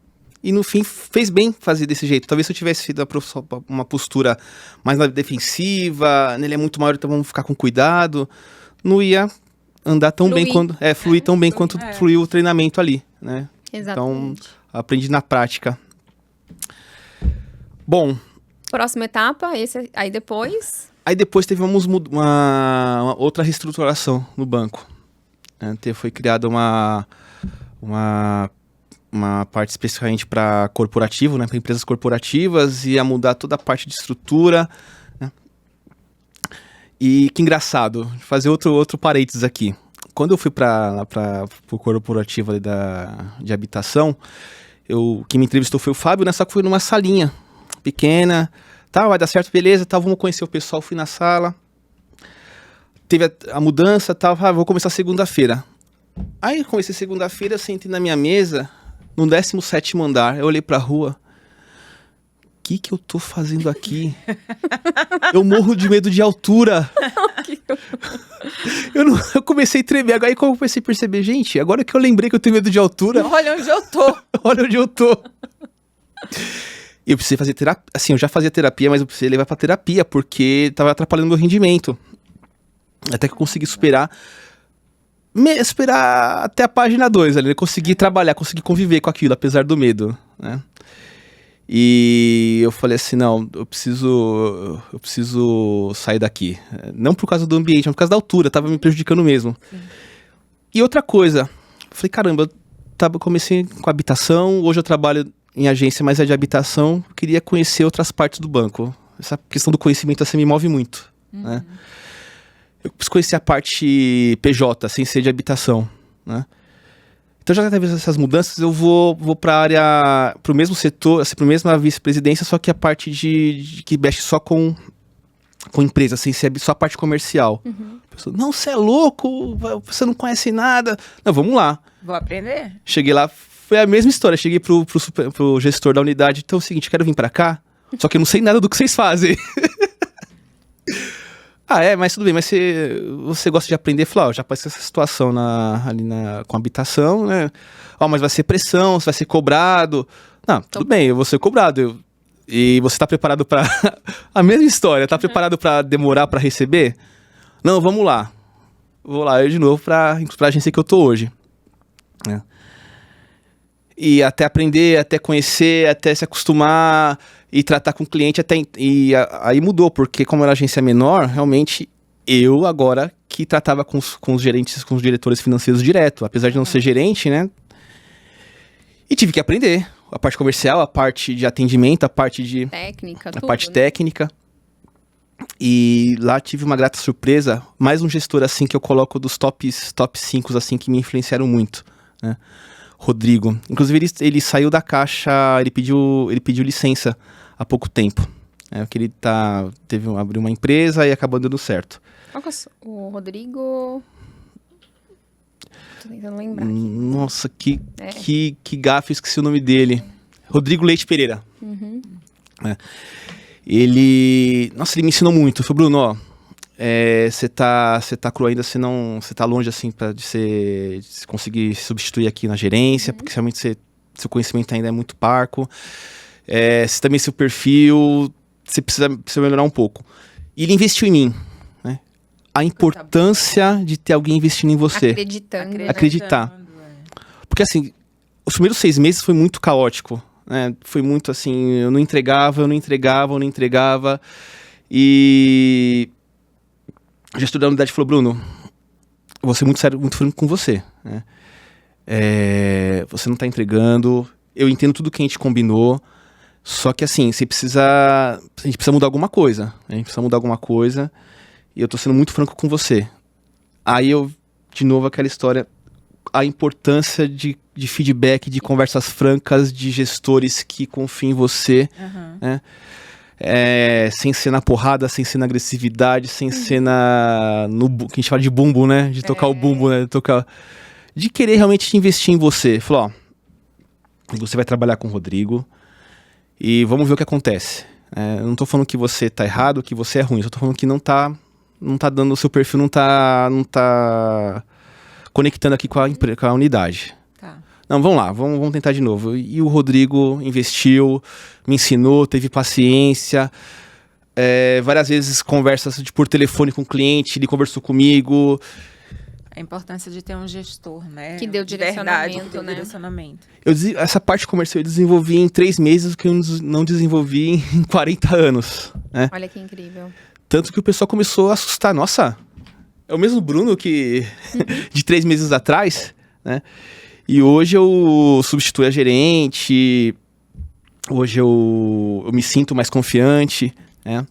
no fim fez bem fazer desse jeito. Talvez se eu tivesse feito uma postura mais na defensiva, ele é muito maior, então vamos ficar com cuidado, não ia andar tão bem quanto, fluir tão bem quanto fluiu o treinamento ali, né. Exatamente. Então, aprendi na prática. Bom. Próxima etapa, aí depois... Aí depois teve uma outra reestruturação no banco. Foi criada uma parte especificamente para corporativo, né, para empresas corporativas, ia mudar toda a parte de estrutura. Né? E que engraçado, fazer outro parênteses aqui. Quando eu fui para o corporativo ali de habitação, quem me entrevistou foi o Fábio, né, só que foi numa salinha pequena, tá, vai dar certo, beleza, tá, vamos conhecer o pessoal, fui na sala, teve a mudança, tá, vou começar segunda-feira. Aí, comecei segunda-feira, sentei na minha mesa, no 17º andar, eu olhei pra rua, o que eu tô fazendo aqui? Eu morro de medo de altura. Eu comecei a tremer, aí eu comecei a perceber, gente, agora que eu lembrei que eu tenho medo de altura... Olha onde eu tô. Olha onde eu tô. Eu precisei fazer terapia, assim, eu já fazia terapia, mas eu precisei levar pra terapia, porque tava atrapalhando meu rendimento. Até que eu consegui superar até a página 2 ali, eu consegui trabalhar, consegui conviver com aquilo, apesar do medo, né? E eu falei assim, não, eu preciso sair daqui. Não por causa do ambiente, mas por causa da altura, tava me prejudicando mesmo. Sim. E outra coisa, eu falei, caramba, comecei com habitação, hoje eu trabalho em agência, mas é de habitação, queria conhecer outras partes do banco. Essa questão do conhecimento assim me move muito, né? Eu preciso conhecer a parte PJ, sem ser de habitação, né? Então já teve essas mudanças, eu vou para a área, para o mesmo setor, assim, para a mesma vice-presidência, só que a parte de que mexe só com empresa, sem ser só a parte comercial. A pessoa, não, você é louco, você não conhece nada. Não, vamos lá. Vou aprender. Cheguei lá, foi a mesma história, cheguei pro gestor da unidade, então é o seguinte, quero vir para cá, só que eu não sei nada do que vocês fazem. Mas tudo bem, mas você gosta de aprender? Falei, já passei essa situação com habitação, né? Mas vai ser pressão, você vai ser cobrado. Não, tudo bem, eu vou ser cobrado. E você tá preparado para a mesma história, tá preparado para demorar para receber? Não, vamos lá. Vou lá eu de novo pra agência que eu tô hoje. né? E até aprender, até conhecer, até se acostumar e tratar com o cliente. Aí mudou, porque como era agência menor, realmente eu agora que tratava com os gerentes, com os diretores financeiros direto. Apesar de não ser gerente, né? E tive que aprender. A parte comercial, a parte de atendimento, a parte de... Técnica, a tudo, parte né? técnica. E lá tive uma grata surpresa. Mais um gestor assim que eu coloco dos top 5 assim, que me influenciaram muito, né? Rodrigo. Inclusive ele saiu da Caixa, ele pediu licença há pouco tempo. Porque ele abriu uma empresa e acabou dando certo. Qual que é o Rodrigo? Tô tentando lembrar aqui. Nossa, que gafe, eu esqueci o nome dele. Rodrigo Leite Pereira. Uhum. Ele me ensinou muito. Falou, Bruno, ó, você tá cru ainda, você tá longe assim de conseguir substituir aqui na gerência, porque realmente seu conhecimento ainda é muito parco. Você também seu perfil, você precisa melhorar um pouco. E ele investiu em mim, né? A importância de ter alguém investindo em você. Acreditando. né? Acreditar. Porque assim, os primeiros 6 meses foi muito caótico, né? Foi muito assim, eu não entregava. E o gestor da unidade falou, Bruno, eu vou ser muito sério, muito franco com você, né? Você não tá entregando, eu entendo tudo que a gente combinou, só que assim, a gente precisa mudar alguma coisa. A gente precisa mudar alguma coisa e eu tô sendo muito franco com você. Aí de novo, aquela história, a importância de feedback, de conversas francas, de gestores que confiam em você, né? Sem ser na porrada, sem ser na agressividade, sem ser que a gente fala de bumbo, né? De tocar o bumbo, né? De querer realmente investir em você. Falou, você vai trabalhar com o Rodrigo e vamos ver o que acontece. Eu não tô falando que você tá errado, que você é ruim, eu só tô falando que não tá dando o seu perfil, não tá conectando aqui com a unidade. Tá. Não, vamos lá, vamos tentar de novo. E o Rodrigo investiu, me ensinou, teve paciência. Várias vezes conversas por telefone com o cliente, ele conversou comigo. A importância de ter um gestor, né? Que deu De verdade, direcionamento, que deu né? direcionamento. Essa parte comercial eu desenvolvi em 3 meses, o que eu não desenvolvi em 40 anos. Né? Olha que incrível. Tanto que o pessoal começou a assustar. Nossa, é o mesmo Bruno que de 3 meses atrás, né? E hoje eu substituí a gerente, hoje eu me sinto mais confiante, né?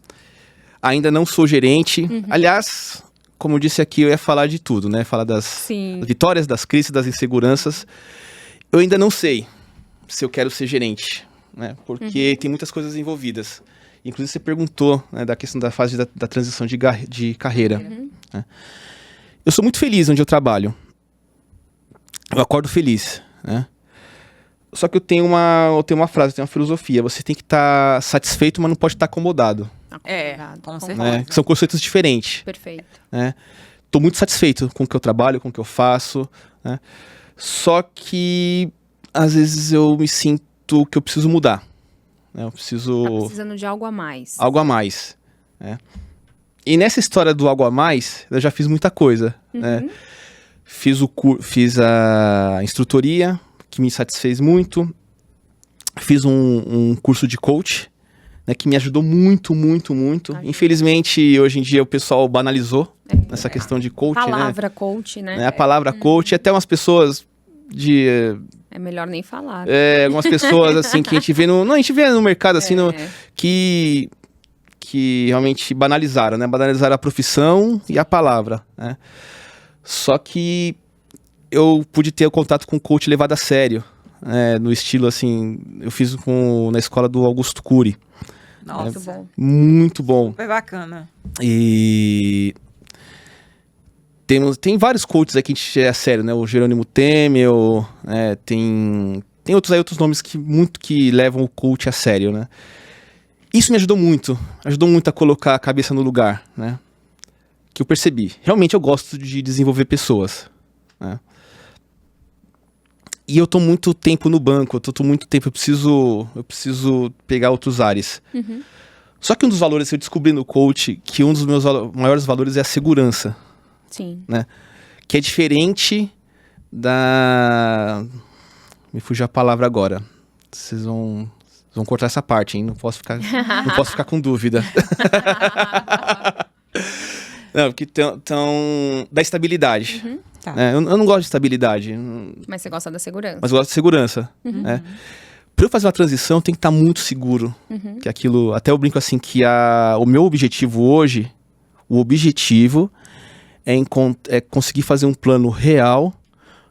Ainda não sou gerente. Aliás, como eu disse aqui, eu ia falar de tudo, né? Falar das vitórias, das crises, das inseguranças. Eu ainda não sei se eu quero ser gerente, né? Porque tem muitas coisas envolvidas. Inclusive, você perguntou, né, da questão da fase da transição de carreira. Né? Eu sou muito feliz onde eu trabalho. Eu acordo feliz, né? Só que eu tenho uma frase, eu tenho uma filosofia. Você tem que estar satisfeito, mas não pode estar acomodado. Com certeza. Né? São conceitos diferentes. Perfeito. Né? Tô muito satisfeito com o que eu trabalho, com o que eu faço, né? Só que às vezes eu me sinto que eu preciso mudar, né? Eu preciso... Tá precisando de algo a mais. Algo a mais, né? E nessa história do algo a mais, eu já fiz muita coisa, né? Fiz a instrutoria, que me satisfez muito. fiz um curso de coach, né, que me ajudou muito, muito, muito. Infelizmente, hoje em dia o pessoal banalizou essa questão de coach, Palavra coach, né? A palavra coach, até umas pessoas de... É melhor nem falar. algumas pessoas, assim, que a gente vê no... Não, a gente vê no mercado, assim, que realmente banalizaram, né? Banalizaram a profissão e a palavra, né? Só que eu pude ter o contato com o coach levado a sério, no estilo, assim... Eu fiz na escola do Augusto Cury. Nossa, Muito bom. Muito bom. super bacana. E tem vários coaches aqui que a gente é sério, né? O Jerônimo Temel, tem outros nomes que levam o coach a sério, né? Isso me ajudou muito a colocar a cabeça no lugar, né? Que eu percebi. Realmente eu gosto de desenvolver pessoas, né? E eu tô muito tempo no banco, eu tô muito tempo, eu preciso pegar outros ares. Só que um dos valores que eu descobri no coach, que um dos meus maiores valores é a segurança. Sim. Né? Que é diferente da... Me fugiu a palavra agora. Vocês vão cortar essa parte, hein? Não posso ficar com dúvida. Não, porque da estabilidade. Tá. Eu não gosto de estabilidade. Mas você gosta da segurança. Mas eu gosto de segurança. Né? Para eu fazer uma transição, eu tenho que estar muito seguro. Que aquilo... Até eu brinco assim, que o meu objetivo hoje... O objetivo é conseguir fazer um plano real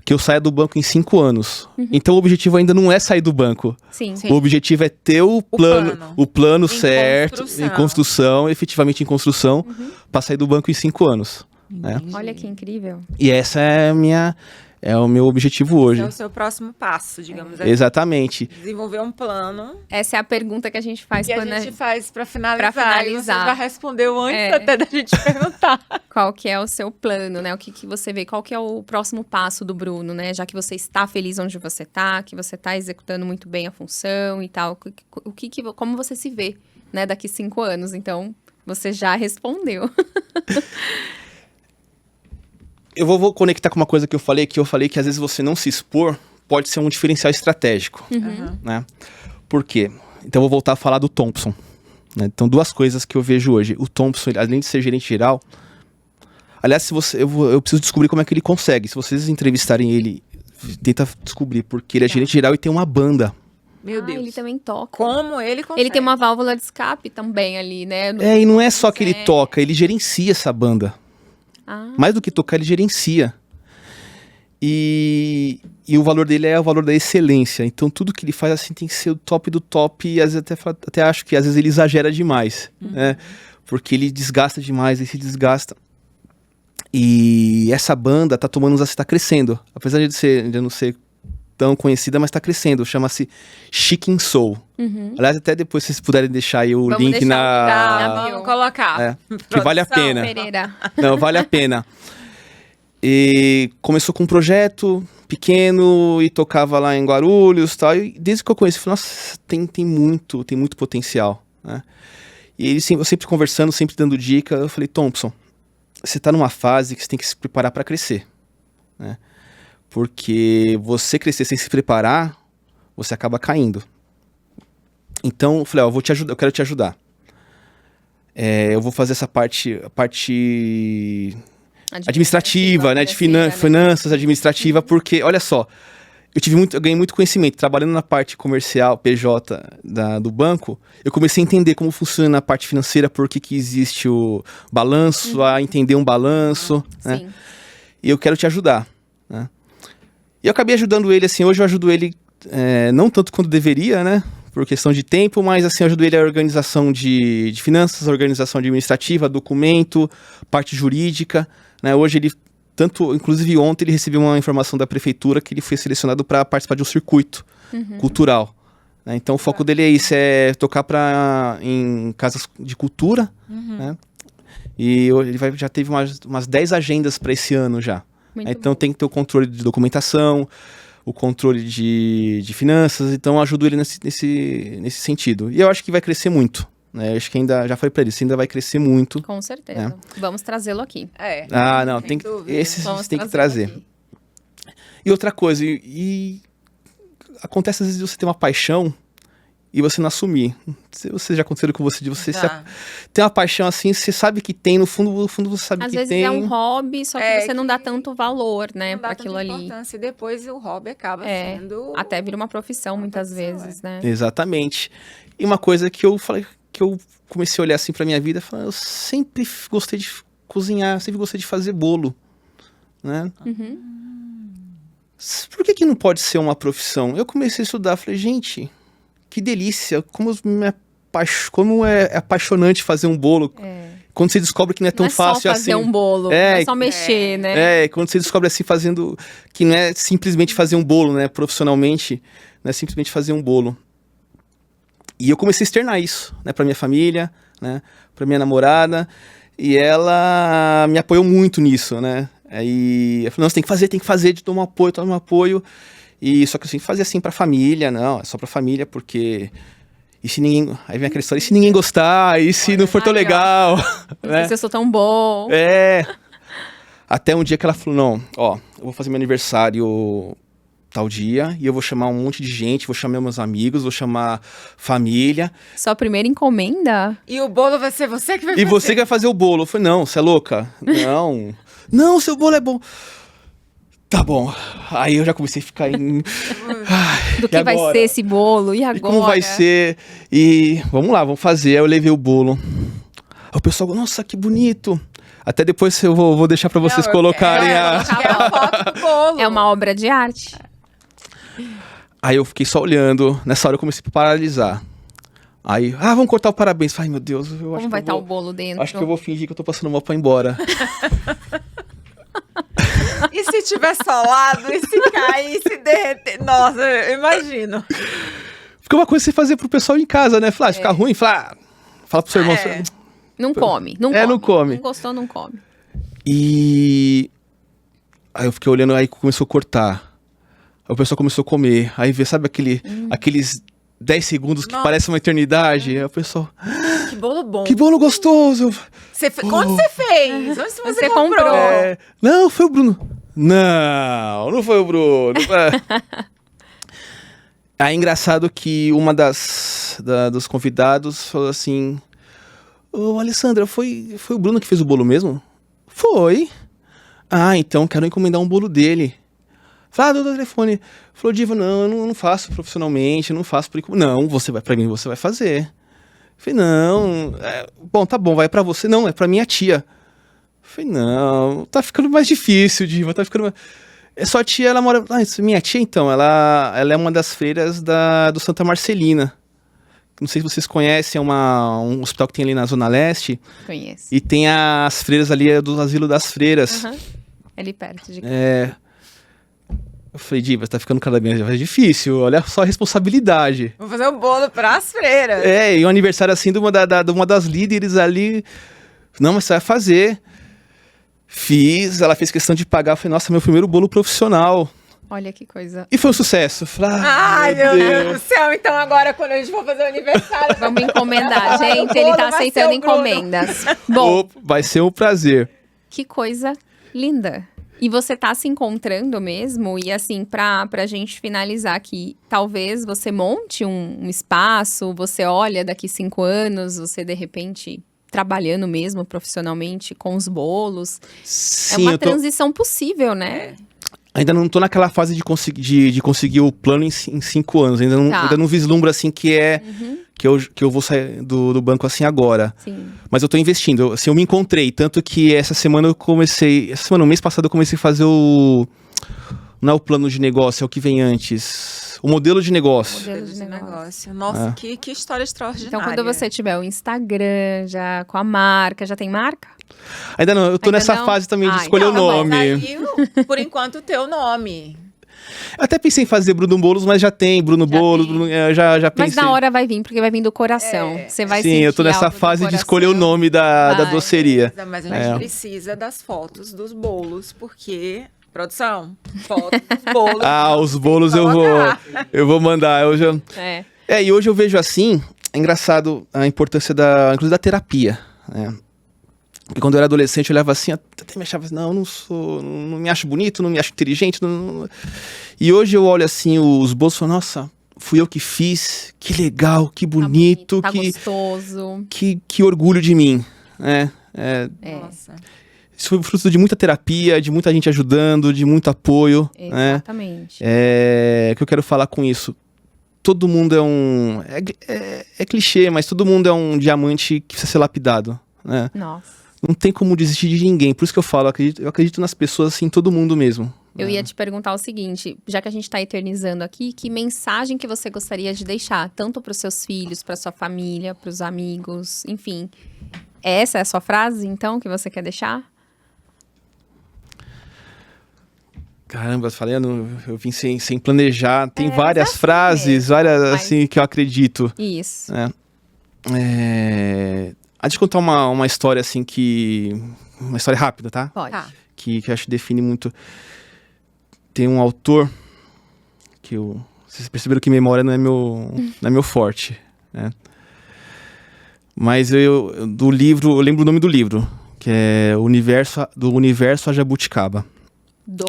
que eu saia do banco em 5 anos. Então o objetivo ainda não é sair do banco. Sim. O objetivo é ter o plano certo, construção. em construção, efetivamente em construção, para sair do banco em 5 anos. Né? Olha que incrível. E essa é o meu objetivo hoje. Esse é o seu próximo passo, digamos assim. Exatamente. Desenvolver um plano. Essa é a pergunta que a gente faz Que a quando gente faz pra finalizar. Pra finalizar. E você já respondeu antes até da gente perguntar. qual que é o seu plano, né? O que você vê, qual que é o próximo passo do Bruno, né? Já que você está feliz onde você está, que você está executando muito bem a função e tal. Como você se vê, né? Daqui 5 anos. Então, você já respondeu. Eu vou conectar com uma coisa que eu falei que às vezes você não se expor pode ser um diferencial estratégico, né? Por quê? Então eu vou voltar a falar do Thompson, né? Então 2 coisas que eu vejo hoje. O Thompson, além de ser gerente geral, aliás, eu preciso descobrir como é que ele consegue. Se vocês entrevistarem ele, tenta descobrir, porque ele é gerente geral e tem uma banda. Meu Deus. Ele também toca. Como ele consegue? Ele tem uma válvula de escape também ali, né? E não é só que ele toca, ele gerencia essa banda. Mais do que tocar, ele gerencia. E o valor dele é o valor da excelência. Então, tudo que ele faz, assim, tem que ser o top do top. E às vezes até acho que às vezes ele exagera demais. Né? Porque ele desgasta demais, ele se desgasta. E essa banda tá crescendo. Apesar de não ser tão conhecida, mas tá crescendo. Chama-se Chicken Soul. Aliás, até depois, se vocês puderem deixar aí o link Vamos colocar. Que vale a pena. Pereira. Não, vale a pena. E começou com um projeto pequeno e tocava lá em Guarulhos e tal. E desde que eu conheci, eu falei, nossa, tem muito potencial. Né? E eu sempre conversando, sempre dando dica. Eu falei, Thompson, você tá numa fase que você tem que se preparar para crescer. Né? Porque você crescer sem se preparar, você acaba caindo. Então, eu falei, eu quero te ajudar. Eu vou fazer essa parte administrativa, né, de finanças administrativa, porque, olha só, eu ganhei muito conhecimento. Trabalhando na parte comercial, PJ do banco, eu comecei a entender como funciona a parte financeira, por que existe o balanço, a entender um balanço. Né? E eu quero te ajudar. Né? E eu acabei ajudando ele, assim, hoje eu ajudo ele, não tanto quanto deveria, né? Por questão de tempo, mas assim, eu ajudo ele a organização de finanças, organização administrativa, documento, parte jurídica, né? Hoje ele, inclusive ontem ele recebeu uma informação da prefeitura que ele foi selecionado para participar de um circuito cultural. Né? Então o foco dele é isso, é tocar em casas de cultura, né? E ele já teve umas 10 agendas para esse ano já. Então tem que ter o controle de documentação, o controle de finanças, então eu ajudo ele nesse sentido. E eu acho que vai crescer muito. Né? Acho que já falei pra ele, isso ainda vai crescer muito. Com certeza. Vamos trazê-lo aqui. Não, esses tem que trazer. Aqui. E outra coisa, e acontece às vezes você tem uma paixão e você não assumir. Se você já aconteceu com você, de você Já. tem uma paixão assim, você sabe que tem, no fundo você sabe Às que vezes tem. é um hobby, só que É você não dá que tanto valor, né, Não dá para tanta aquilo ali. importância. E depois o hobby acaba É, sendo... até vira uma profissão muitas profissão, vezes, né? Exatamente. E uma coisa que eu falei, que eu comecei a olhar assim pra minha vida, falar, eu sempre gostei de cozinhar, sempre gostei de fazer bolo, né? Por que não pode ser uma profissão? Eu comecei a estudar, falei, gente, que delícia, como é apaixonante fazer um bolo. Quando você descobre que não é tão Não é só fácil fazer assim. um bolo, não é só mexer, né? Quando você descobre assim fazendo, que não é simplesmente fazer um bolo, né, profissionalmente, não é simplesmente fazer um bolo. E eu comecei a externar isso, né, pra minha família, né, pra minha namorada, e ela me apoiou muito nisso, né. Aí eu falei, não, você tem que fazer, de tomar um apoio. E só que assim, fazer assim pra família, não, é só pra família, porque... E se ninguém... Aí vem aquela história, e se ninguém gostar, e se não for tão Aí, ó. legal, Não né? sei se eu sou tão bom. Até um dia que ela falou, não, ó, eu vou fazer meu aniversário tal dia, e eu vou chamar um monte de gente, vou chamar meus amigos, vou chamar família, Sua primeira encomenda? E o bolo vai ser você que vai e fazer. você que vai fazer o bolo. Eu falei, não, você é louca? Não. Não, seu bolo é bom. Tá bom. Aí eu já comecei a ficar em... Do que vai agora? ser esse bolo? E agora? E como vai ser? E vamos lá, vamos fazer. Aí eu levei o bolo. Aí o pessoal, nossa, que bonito. Até depois eu vou deixar pra vocês colocarem a... Quer a foto do bolo. É uma obra de arte. Aí eu fiquei só olhando. Nessa hora eu comecei a paralisar. Aí, vamos cortar o parabéns. Ai, meu Deus, eu acho Como que vai eu estar vou... o bolo dentro? Acho que eu vou fingir que eu tô passando mal pra ir embora. E se tiver solado, e se cair, e se derreter? Nossa, eu imagino. Fica uma coisa que você fazer pro pessoal em casa, né? Falar, ficar ruim, fala pro seu irmão. É. Não come, não É, come. não come. Não gostou, não come. E aí eu fiquei olhando, aí começou a cortar. Aí o pessoal começou a comer. Aí vê, sabe aqueles 10 segundos que Nossa. parece uma eternidade? Aí o pessoal, Que bolo bom. que bolo gostoso! Onde você fez? Onde Você comprou? comprou. Não, foi o Bruno. Não foi o Bruno. Aí engraçado que uma dos convidados falou assim, ô Alessandra, foi o Bruno que fez o bolo mesmo? Foi. Ah, então quero encomendar um bolo dele. Falei, do telefone. Falou, Diva, não, eu não faço profissionalmente, eu não faço por encomenda. Não, pra mim você vai fazer. Falei, não, bom, tá bom, vai pra você. Não, é pra minha tia. Falei, não, tá ficando mais difícil, Diva, tá ficando mais... Sua tia, ela mora... minha tia, então, ela é uma das freiras do Santa Marcelina. Não sei se vocês conhecem, é um hospital que tem ali na Zona Leste. Conheço. E tem as freiras ali, do Asilo das Freiras. Aham. Ali perto de Eu falei, Diva, tá ficando cada vez mais difícil, olha só a responsabilidade. Vou fazer um bolo pras freiras. E um aniversário assim de uma das líderes ali. Não, mas você vai fazer. Fiz, ela fez questão de pagar. Eu falei, nossa, meu primeiro bolo profissional. Olha que coisa. E foi um sucesso. Eu falei, Ai, meu Deus do céu. Então agora, quando a gente for fazer o aniversário... Vamos encomendar, gente. O Ele bolo tá vai aceitando ser o Bruno. encomendas. Bom, vai ser um prazer. que coisa linda. E você tá se encontrando mesmo? E assim, pra gente finalizar aqui, talvez você monte um espaço, você olha daqui 5 anos, você de repente trabalhando mesmo profissionalmente com os bolos. Sim, É uma eu tô... transição possível, né? Ainda não tô naquela fase de conseguir o plano em 5 anos. Ainda não vislumbro assim que eu vou sair do banco assim agora. Sim. Mas eu tô investindo. Assim, eu me encontrei. Tanto que essa semana, no mês passado, eu comecei a fazer não é o plano de negócio, é o que vem antes. O modelo de negócio. Modelo de negócio. Nossa, que história extraordinária. Então, quando você tiver o Instagram, já com a marca, já tem marca? Ainda não, eu tô Ainda nessa não? fase também de Ai, escolher o então, nome. Saiu, por enquanto, o teu nome. Eu até pensei em fazer Bruno Bolos, mas já tem Bruno Já Bolos, tem. já pensei. Mas na hora vai vir, porque vai vir do coração. Você vai Sim, sentir eu tô nessa algo do fase de coração. escolher o nome da Vai. doceria. Mas a gente precisa das fotos dos bolos, porque... Produção, fotos dos bolos. Os bolos eu vou mandar. E hoje eu vejo assim, é engraçado a importância inclusive da terapia, né? Porque quando eu era adolescente eu olhava assim, até me achava assim, não me acho bonito, não me acho inteligente. E hoje eu olho assim os bolos e falo, nossa, fui eu que fiz, que legal, que bonito, tá gostoso. que orgulho de mim, né? Nossa. Isso foi fruto de muita terapia, de muita gente ajudando, de muito apoio, né? Exatamente. O que eu quero falar com isso? Todo mundo é clichê, mas todo mundo é um diamante que precisa ser lapidado, né? Nossa. Não tem como desistir de ninguém. Por isso que eu falo, eu acredito nas pessoas, assim, todo mundo mesmo. Eu ia te perguntar o seguinte, já que a gente tá eternizando aqui, que mensagem que você gostaria de deixar, tanto para os seus filhos, para sua família, para os amigos, enfim. Essa é a sua frase, então, que você quer deixar? Caramba, eu vim sem planejar. Tem várias assim frases, mesmo, várias, mas- assim, que eu acredito. Isso. Deixa eu contar uma história, assim, uma história rápida, tá? Pode. Tá. Que eu acho que define muito. Tem um autor vocês perceberam que memória não é meu forte, né? Mas do livro, eu lembro o nome do livro, que é Do Universo a Jabuticaba.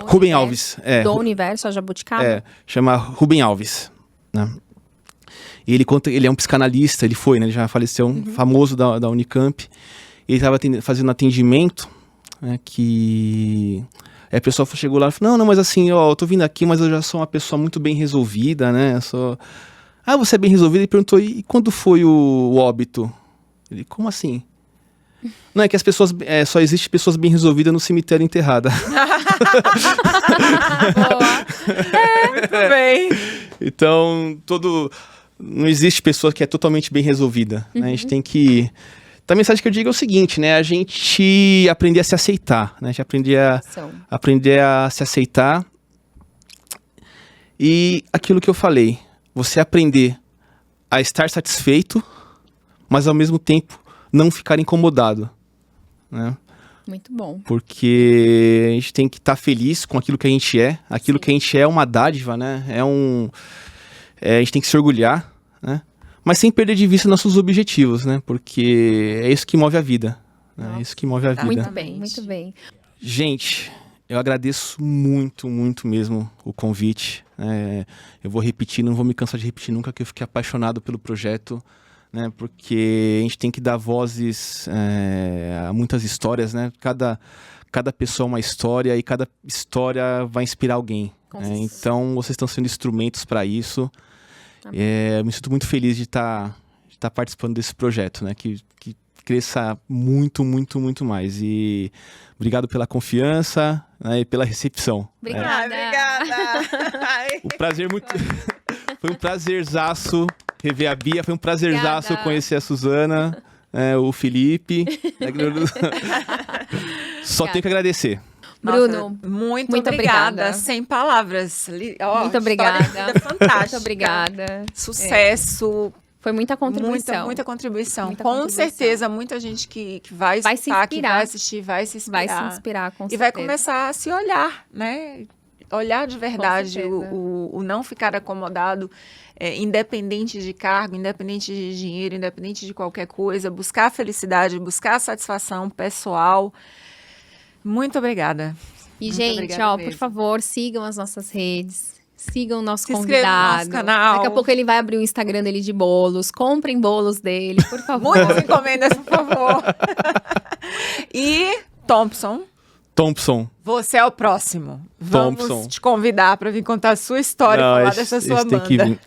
Rubem Alves. Do Universo a Jabuticaba? Chama Rubem Alves, né? E ele conta, ele é um psicanalista, ele foi, né? Ele já faleceu, famoso da Unicamp. Ele estava fazendo atendimento, né? Aí a pessoa chegou lá e falou, não, mas assim, eu tô vindo aqui, mas eu já sou uma pessoa muito bem resolvida, né? Você é bem resolvida? Ele perguntou, e quando foi o óbito? Ele, como assim? Não, é que as pessoas, só existem pessoas bem resolvidas no cemitério enterrada. Muito bem. Então, não existe pessoa que é totalmente bem resolvida, né? A gente tem que... Então, a mensagem que eu digo é o seguinte, né? A gente aprender a se aceitar, né? A gente aprender a se aceitar. E aquilo que eu falei, você aprender a estar satisfeito, mas ao mesmo tempo não ficar incomodado, né? Muito bom. Porque a gente tem que estar feliz com aquilo que a gente é. Aquilo que a gente é uma dádiva, né? A gente tem que se orgulhar, né? Mas sem perder de vista nossos objetivos, né? Porque é isso que move a vida. Né? É isso que move a vida. Muito bem, muito bem. Gente, eu agradeço muito, muito mesmo o convite. Eu vou repetir, não vou me cansar de repetir nunca, que eu fiquei apaixonado pelo projeto, né? Porque a gente tem que dar vozes a muitas histórias, né? Cada pessoa é uma história e cada história vai inspirar alguém. Então, vocês estão sendo instrumentos para isso. Eu me sinto muito feliz de estar participando desse projeto, né? Que cresça muito, muito, muito mais. E obrigado pela confiança, né? E pela recepção. Obrigada. Obrigada. Foi um prazerzaço rever a Bia, foi um prazerzaço conhecer a Suzana, o Felipe. Só tenho que agradecer. Bruno, nossa, muito obrigada. Sem palavras. Muito obrigada. Fantástica. Muito obrigada. Sucesso. Foi muita contribuição. Muita contribuição. Muita com contribuição. certeza, muita gente que vai se escutar, que inspirar. vai assistir, vai se inspirar. Vai se inspirar, com certeza. E vai começar a se olhar, né? Olhar de verdade, certeza. o não ficar acomodado, independente de cargo, independente de dinheiro, independente de qualquer coisa, buscar a felicidade, buscar a satisfação pessoal. Muito obrigada. E, Muito gente, obrigada por mesmo. favor, sigam as nossas redes. Sigam o nosso Se inscreva no convidado. nosso canal. Daqui a pouco ele vai abrir o Instagram dele de bolos. Comprem bolos dele, por favor. Muitas encomendas, por favor. E, Thompson, você é o próximo. Vamos Thompson. te convidar para vir contar a sua história e falar dessa sua esse tem que banda. vir.